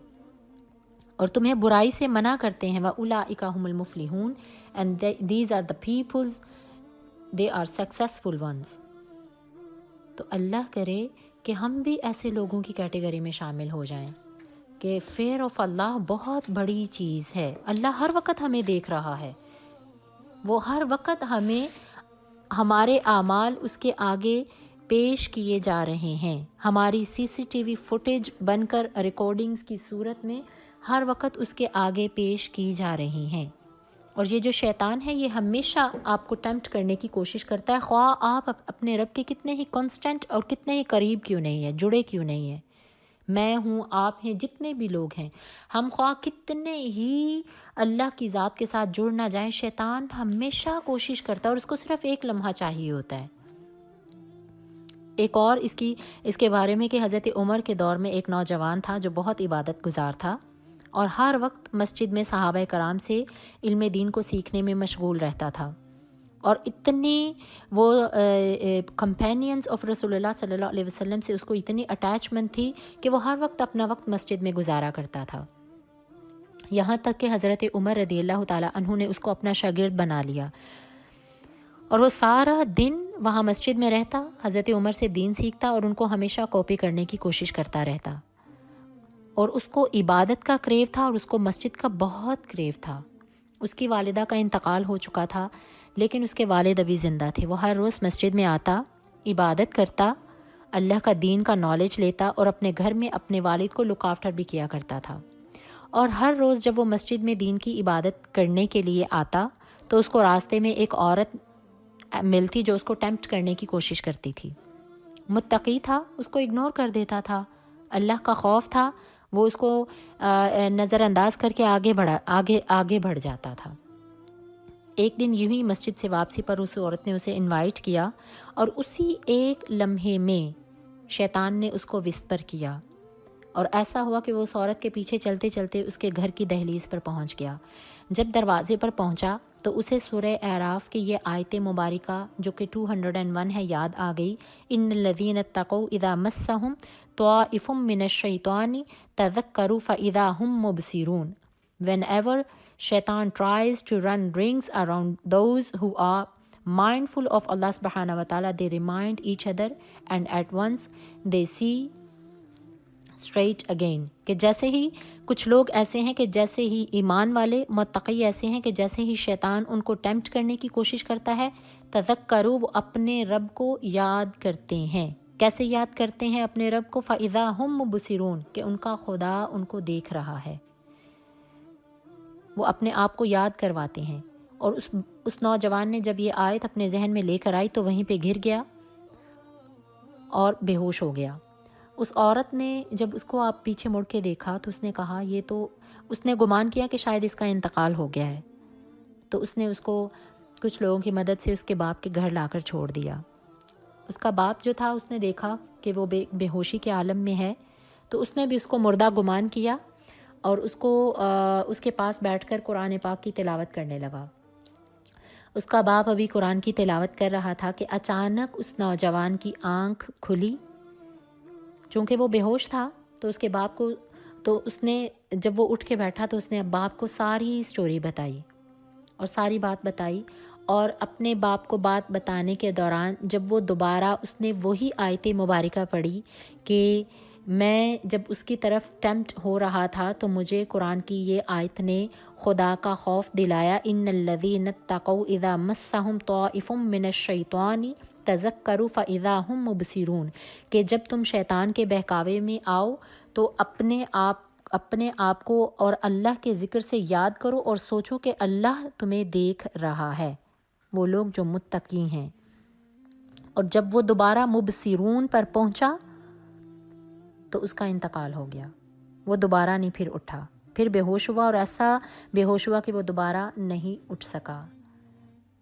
اور تمہیں برائی سے منع کرتے ہیں، وَأُولَئِكَ هُمُ الْمُفْلِحُونَ، and these are the peoples, they are successful ones۔ تو اللہ کرے کہ ہم بھی ایسے لوگوں کی کیٹیگری میں شامل ہو جائیں کہ فیئر آف اللہ بہت بڑی چیز ہے. اللہ ہر وقت ہمیں دیکھ رہا ہے، وہ ہر وقت ہمیں ہمارے اعمال اس کے آگے پیش کیے جا رہے ہیں، ہماری سی سی ٹی وی فوٹیج بن کر ریکارڈنگز کی صورت میں ہر وقت اس کے آگے پیش کی جا رہی ہیں. اور یہ جو شیطان ہے یہ ہمیشہ آپ کو ٹیمپٹ کرنے کی کوشش کرتا ہے، خواہ آپ اپنے رب کے کتنے ہی کانسٹنٹ اور کتنے ہی قریب کیوں نہیں ہیں، جڑے کیوں نہیں ہیں. میں ہوں، آپ ہیں، جتنے بھی لوگ ہیں، ہم خواہ کتنے ہی اللہ کی ذات کے ساتھ جڑ نہ جائیں، شیطان ہمیشہ کوشش کرتا ہے اور اس کو صرف ایک لمحہ چاہیے ہوتا ہے. ایک اور اس کے بارے میں کہ حضرت عمر کے دور میں ایک نوجوان تھا جو بہت عبادت گزار تھا اور ہر وقت مسجد میں صحابہ کرام سے علم دین کو سیکھنے میں مشغول رہتا تھا. اور اتنی وہ کمپینینز آف رسول اللہ صلی اللہ علیہ وسلم سے اس کو اتنی اٹیچمنٹ تھی کہ وہ ہر وقت اپنا وقت مسجد میں گزارا کرتا تھا. یہاں تک کہ حضرت عمر رضی اللہ تعالیٰ عنہ نے اس کو اپنا شاگرد بنا لیا اور وہ سارا دن وہاں مسجد میں رہتا، حضرت عمر سے دین سیکھتا اور ان کو ہمیشہ کاپی کرنے کی کوشش کرتا رہتا. اور اس کو عبادت کا کریو تھا اور اس کو مسجد کا بہت کریو تھا. اس کی والدہ کا انتقال ہو چکا تھا لیکن اس کے والد ابھی زندہ تھے. وہ ہر روز مسجد میں آتا، عبادت کرتا، اللہ کا دین کا نالج لیتا اور اپنے گھر میں اپنے والد کو لک آفٹر بھی کیا کرتا تھا. اور ہر روز جب وہ مسجد میں دین کی عبادت کرنے کے لیے آتا تو اس کو راستے میں ایک عورت ملتی جو اس کو ٹیمپٹ کرنے کی کوشش کرتی تھی. متقی تھا، اس کو اگنور کر دیتا تھا. اللہ کا خوف تھا، وہ اس کو نظر انداز کر کے آگے بڑھ جاتا تھا. ایک دن یوں ہی مسجد سے واپسی پر اس عورت نے اسے انوائٹ کیا اور اسی ایک لمحے میں شیطان نے اس کو وسپر کیا اور ایسا ہوا کہ وہ اس عورت کے پیچھے چلتے چلتے اس کے گھر کی دہلیز پر پہنچ گیا. جب دروازے پر پہنچا تو اسے سورہ اعراف کی یہ آیت مبارکہ جو کہ 201 ہے یاد آ گئی. ان الذین اتقوا اذا مسهم طائف من الشیطان تذکروا فاذا هم مبصرون. Whenever Shaitan tries to run rings around those who are mindful of Allah subhanahu wa ta'ala, they remind each other and at once they see straight again. کہ جیسے ہی کچھ لوگ ایسے ہیں کہ جیسے ہی ایمان والے متقی ایسے ہیں کہ جیسے ہی شیطان ان کو ٹیمپٹ کرنے کی کوشش کرتا ہے، تذکروا وہ اپنے رب کو یاد کرتے ہیں. کیسے یاد کرتے ہیں اپنے رب کو؟ فَإِذَا هُمْ مُبْصِرُونَ کہ ان کا خدا ان کو دیکھ رہا ہے. وہ اپنے آپ کو یاد کرواتے ہیں. اور اس نوجوان نے جب یہ آیت اپنے ذہن میں لے کر آئی تو وہیں پہ گر گیا اور بے ہوش ہو گیا. اس عورت نے جب اس کو آپ پیچھے مڑ کے دیکھا تو اس نے کہا یہ تو، اس نے گمان کیا کہ شاید اس کا انتقال ہو گیا ہے. تو اس نے اس کو کچھ لوگوں کی مدد سے اس کے باپ کے گھر لا کر چھوڑ دیا. اس کا باپ جو تھا اس نے دیکھا کہ وہ بے ہوشی کے عالم میں ہے تو اس نے بھی اس کو مردہ گمان کیا اور اس کو اس کے پاس بیٹھ کر قرآن پاک کی تلاوت کرنے لگا. اس کا باپ ابھی قرآن کی تلاوت کر رہا تھا کہ اچانک اس نوجوان کی آنکھ کھلی. چونکہ وہ بے ہوش تھا تو اس کے باپ کو، تو اس نے جب وہ اٹھ کے بیٹھا تو اس نے باپ کو ساری سٹوری بتائی اور ساری بات بتائی. اور اپنے باپ کو بات بتانے کے دوران جب وہ دوبارہ اس نے وہی آیت مبارکہ پڑھی کہ میں جب اس کی طرف ٹیمپٹ ہو رہا تھا تو مجھے قرآن کی یہ آیت نے خدا کا خوف دلایا. ان الذین اتقوا اذا مسهم طائف من الشیطان تذکروا فاذا هم مبصرون کہ جب تم شیطان کے بہکاوے میں آؤ تو اپنے آپ کو اور اللہ کے ذکر سے یاد کرو اور سوچو کہ اللہ تمہیں دیکھ رہا ہے. وہ لوگ جو متقی ہیں. اور جب وہ دوبارہ مبصرون پر پہنچا تو اس کا انتقال ہو گیا. وہ دوبارہ نہیں پھر اٹھا، پھر بے ہوش ہوا اور ایسا بے ہوش ہوا کہ وہ دوبارہ نہیں اٹھ سکا.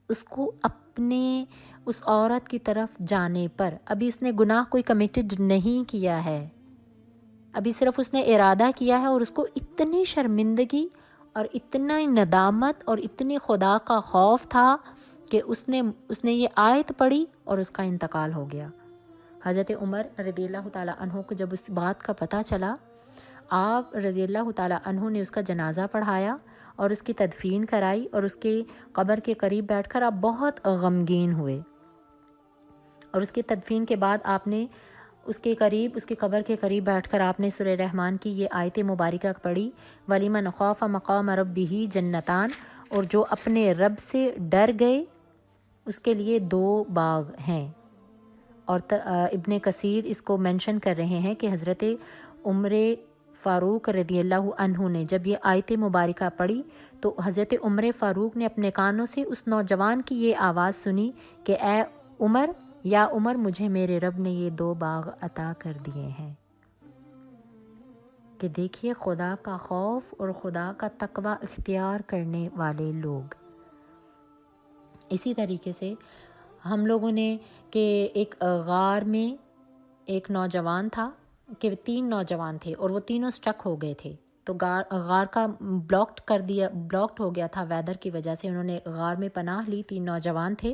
اس کو اپنے اس عورت کی طرف جانے پر، ابھی اس نے گناہ کوئی کمیٹڈ نہیں کیا ہے، ابھی صرف اس نے ارادہ کیا ہے اور اس کو اتنی شرمندگی اور اتنا ندامت اور اتنی خدا کا خوف تھا کہ اس نے یہ آیت پڑھی اور اس کا انتقال ہو گیا. حضرت عمر رضی اللہ تعالیٰ عنہ کو جب اس بات کا پتہ چلا، آپ رضی اللہ تعالیٰ عنہ نے اس کا جنازہ پڑھایا اور اس کی تدفین کرائی اور اس کے قبر کے قریب بیٹھ کر آپ بہت غمگین ہوئے اور اس کی تدفین کے بعد آپ نے اس کے قریب، اس کی قبر کے قریب بیٹھ کر آپ نے سورہ رحمان کی یہ آیت مبارکہ پڑھی، وَلِمَنْ خَافَ مَقَامَ رَبِّهِ جَنَّتَانِ، اور جو اپنے رب سے ڈر گئے اس کے لیے 2 باغ ہیں۔ اور ابن کثیر اس کو مینشن کر رہے ہیں کہ حضرت عمر فاروق رضی اللہ عنہ نے جب یہ آیت مبارکہ پڑھی تو حضرت عمر فاروق نے اپنے کانوں سے اس نوجوان کی یہ آواز سنی کہ اے عمر، یا عمر، مجھے میرے رب نے یہ 2 باغ عطا کر دیے ہیں۔ کہ دیکھیے خدا کا خوف اور خدا کا تقوی اختیار کرنے والے لوگ۔ اسی طریقے سے ہم لوگوں نے کہ ایک غار میں ایک نوجوان تھا، کہ 3 نوجوان تھے اور وہ تینوں سٹک ہو گئے تھے، تو غار کا بلاکڈ ہو گیا تھا ویدر کی وجہ سے۔ انہوں نے غار میں پناہ لی، 3 نوجوان تھے،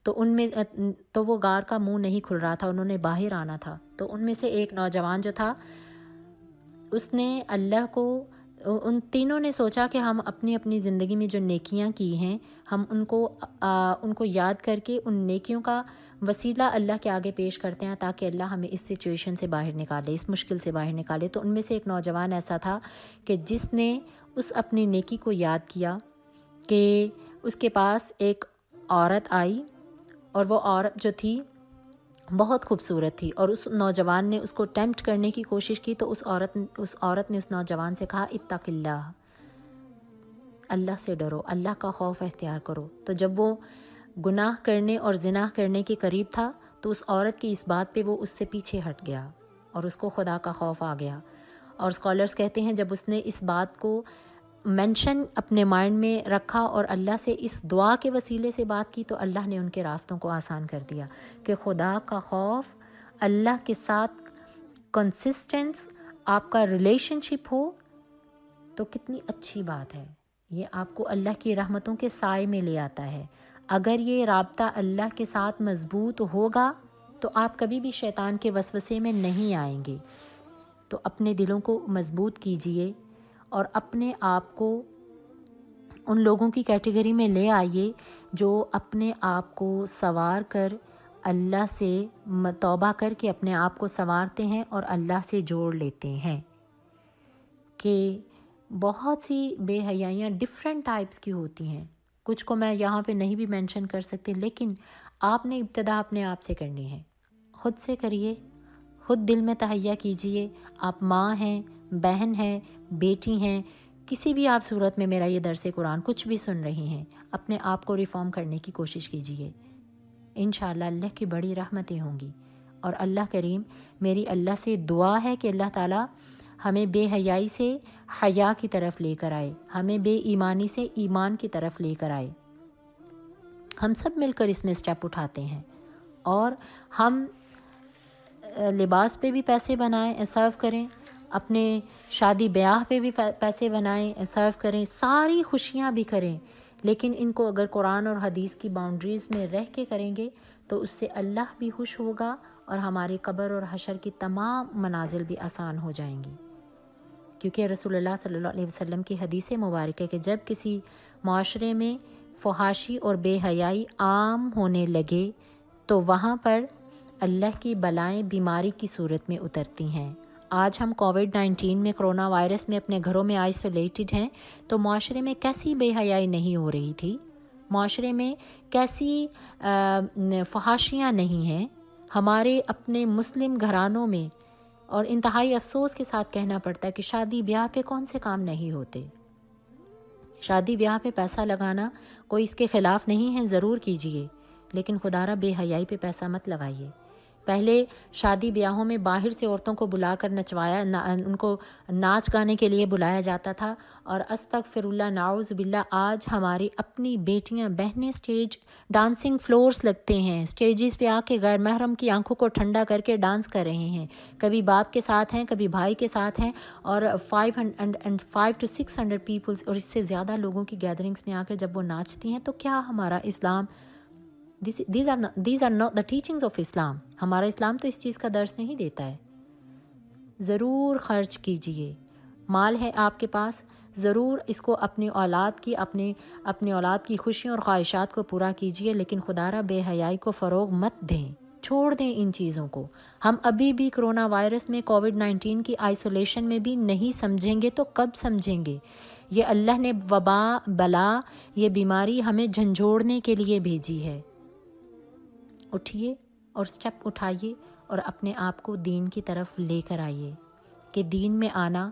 تو وہ غار کا منہ نہیں کھل رہا تھا، انہوں نے باہر آنا تھا۔ تو ان میں سے ایک نوجوان جو تھا اس نے اللہ کو، ان تینوں نے سوچا کہ ہم اپنی اپنی زندگی میں جو نیکیاں کی ہیں ہم ان کو یاد کر کے ان نیکیوں کا وسیلہ اللہ کے آگے پیش کرتے ہیں تاکہ اللہ ہمیں اس سچویشن سے باہر نکالے، اس مشکل سے باہر نکالے۔ تو ان میں سے ایک نوجوان ایسا تھا کہ جس نے اس اپنی نیکی کو یاد کیا کہ اس کے پاس ایک عورت آئی، اور وہ عورت جو تھی بہت خوبصورت تھی، اور اس نوجوان نے اس کو ٹیمپٹ کرنے کی کوشش کی، تو اس عورت نے اس نوجوان سے کہا اتق اللہ، اللہ سے ڈرو، اللہ کا خوف اختیار کرو۔ تو جب وہ گناہ کرنے اور زنا کرنے کے قریب تھا تو اس عورت کی اس بات پہ وہ اس سے پیچھے ہٹ گیا اور اس کو خدا کا خوف آ گیا۔ اور اسکالرز کہتے ہیں جب اس نے اس بات کو مینشن اپنے مائنڈ میں رکھا اور اللہ سے اس دعا کے وسیلے سے بات کی تو اللہ نے ان کے راستوں کو آسان کر دیا کہ خدا کا خوف، اللہ کے ساتھ کنسسٹنس، آپ کا ریلیشن شپ ہو تو کتنی اچھی بات ہے۔ یہ آپ کو اللہ کی رحمتوں کے سائے میں لے آتا ہے۔ اگر یہ رابطہ اللہ کے ساتھ مضبوط ہوگا تو آپ کبھی بھی شیطان کے وسوسے میں نہیں آئیں گے۔ تو اپنے دلوں کو مضبوط کیجئے اور اپنے آپ کو ان لوگوں کی کیٹیگری میں لے آئیے جو اپنے آپ کو سنوار کر اللہ سے توبہ کر کے اپنے آپ کو سنوارتے ہیں اور اللہ سے جوڑ لیتے ہیں۔ کہ بہت سی بے حیائیاں ڈفرینٹ ٹائپس کی ہوتی ہیں، کچھ کو میں یہاں پہ نہیں بھی مینشن کر سکتی، لیکن آپ نے ابتدا اپنے آپ سے کرنی ہے، خود سے کریے، خود دل میں تہیہ کیجئے۔ آپ ماں ہیں، بہن ہیں، بیٹی ہیں، کسی بھی آپ صورت میں میرا یہ درس قرآن کچھ بھی سن رہی ہیں، اپنے آپ کو ریفارم کرنے کی کوشش کیجئے، انشاءاللہ اللہ کی بڑی رحمتیں ہوں گی۔ اور اللہ کریم، میری اللہ سے دعا ہے کہ اللہ تعالیٰ ہمیں بے حیائی سے حیا کی طرف لے کر آئے، ہمیں بے ایمانی سے ایمان کی طرف لے کر آئے۔ ہم سب مل کر اس میں سٹیپ اٹھاتے ہیں اور ہم لباس پہ بھی پیسے بنائیں، سرو کریں، اپنے شادی بیاہ پہ بھی پیسے بنائیں، سرو کریں، ساری خوشیاں بھی کریں، لیکن ان کو اگر قرآن اور حدیث کی باؤنڈریز میں رہ کے کریں گے تو اس سے اللہ بھی خوش ہوگا اور ہماری قبر اور حشر کی تمام منازل بھی آسان ہو جائیں گی۔ کیونکہ رسول اللہ صلی اللہ علیہ وسلم کی حدیث مبارک ہے کہ جب کسی معاشرے میں فحاشی اور بے حیائی عام ہونے لگے تو وہاں پر اللہ کی بلائیں بیماری کی صورت میں اترتی ہیں۔ آج ہم کووڈ-19 میں، کرونا وائرس میں اپنے گھروں میں آئسولیٹڈ ہیں تو معاشرے میں کیسی بے حیائی نہیں ہو رہی تھی، معاشرے میں کیسی فحاشیاں نہیں ہیں۔ ہمارے اپنے مسلم گھرانوں میں، اور انتہائی افسوس کے ساتھ کہنا پڑتا ہے کہ شادی بیاہ پہ کون سے کام نہیں ہوتے۔ شادی بیاہ پہ پیسہ لگانا کوئی اس کے خلاف نہیں ہے، ضرور کیجئے، لیکن خدارا بے حیائی پہ پیسہ مت لگائیے۔ پہلے شادی بیاہوں میں باہر سے عورتوں کو بلا کر ان کو ناچ گانے کے لیے بلایا جاتا تھا، اور استغفر اللہ، نعوذ باللہ، آج ہماری اپنی بیٹیاں بہنیں سٹیج ڈانسنگ فلورز لگتے ہیں، سٹیجز پہ آ کے غیر محرم کی آنکھوں کو ٹھنڈا کر کے ڈانس کر رہے ہیں، کبھی باپ کے ساتھ ہیں، کبھی بھائی کے ساتھ ہیں، اور 500 to 600 پیپلز اور اس سے زیادہ لوگوں کی گیدرنگز میں آ کر جب وہ ناچتی ہیں تو کیا ہمارا اسلام، these are not the teachings of Islam، ہمارا اسلام تو اس چیز کا درس نہیں دیتا ہے۔ ضرور خرچ کیجئے، مال ہے آپ کے پاس، ضرور اس کو اپنی اولاد کی خوشیوں اور خواہشات کو پورا کیجئے، لیکن خدا را بے حیائی کو فروغ مت دیں۔ چھوڑ دیں ان چیزوں کو. ہم ابھی بھی کرونا وائرس میں کووڈ-19 کی آئسولیشن میں بھی نہیں سمجھیں گے تو کب سمجھیں گے؟ یہ اللہ نے وبا، بلا، یہ بیماری ہمیں جھنجھوڑنے کے لیے بھیجی ہے. اٹھیے اور سٹیپ اٹھائیے اور اپنے آپ کو دین کی طرف لے کر آئیے کہ دین میں آنا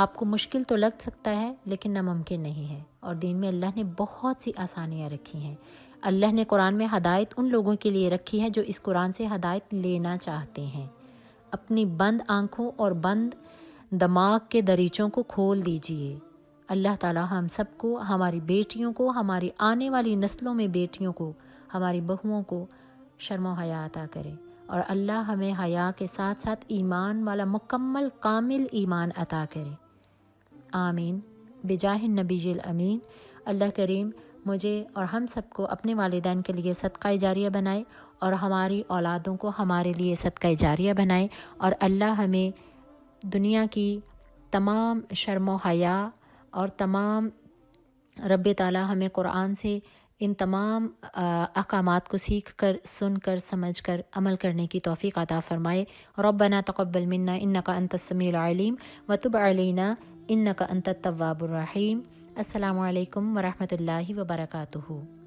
آپ کو مشکل تو لگ سکتا ہے لیکن ناممکن نہیں ہے. اور دین میں اللہ نے بہت سی آسانیاں رکھی ہیں. اللہ نے قرآن میں ہدایت ان لوگوں کے لیے رکھی ہے جو اس قرآن سے ہدایت لینا چاہتے ہیں. اپنی بند آنکھوں اور بند دماغ کے دریچوں کو کھول دیجئے. اللہ تعالی ہم سب کو، ہماری بیٹیوں کو، ہماری آنے والی نسلوں میں بیٹیوں کو، ہماری بہوؤں کو شرم و حیا عطا کرے. اور اللہ ہمیں حیا کے ساتھ ساتھ ایمان والا مکمل کامل ایمان عطا کرے. آمین بجاہ النبی الامین. اللہ کریم مجھے اور ہم سب کو اپنے والدین کے لیے صدقہ جاریہ بنائے اور ہماری اولادوں کو ہمارے لیے صدقہ جاریہ بنائے. اور اللہ ہمیں دنیا کی تمام شرم و حیا اور تمام رب تعالی ہمیں قرآن سے ان تمام احکامات کو سیکھ کر، سن کر، سمجھ کر عمل کرنے کی توفیق عطا فرمائے. ربنا تقبل منا انک انت السمیع العلیم وتب علینا انک انت التواب الرحیم. السلام علیکم ورحمۃ اللہ وبرکاتہ.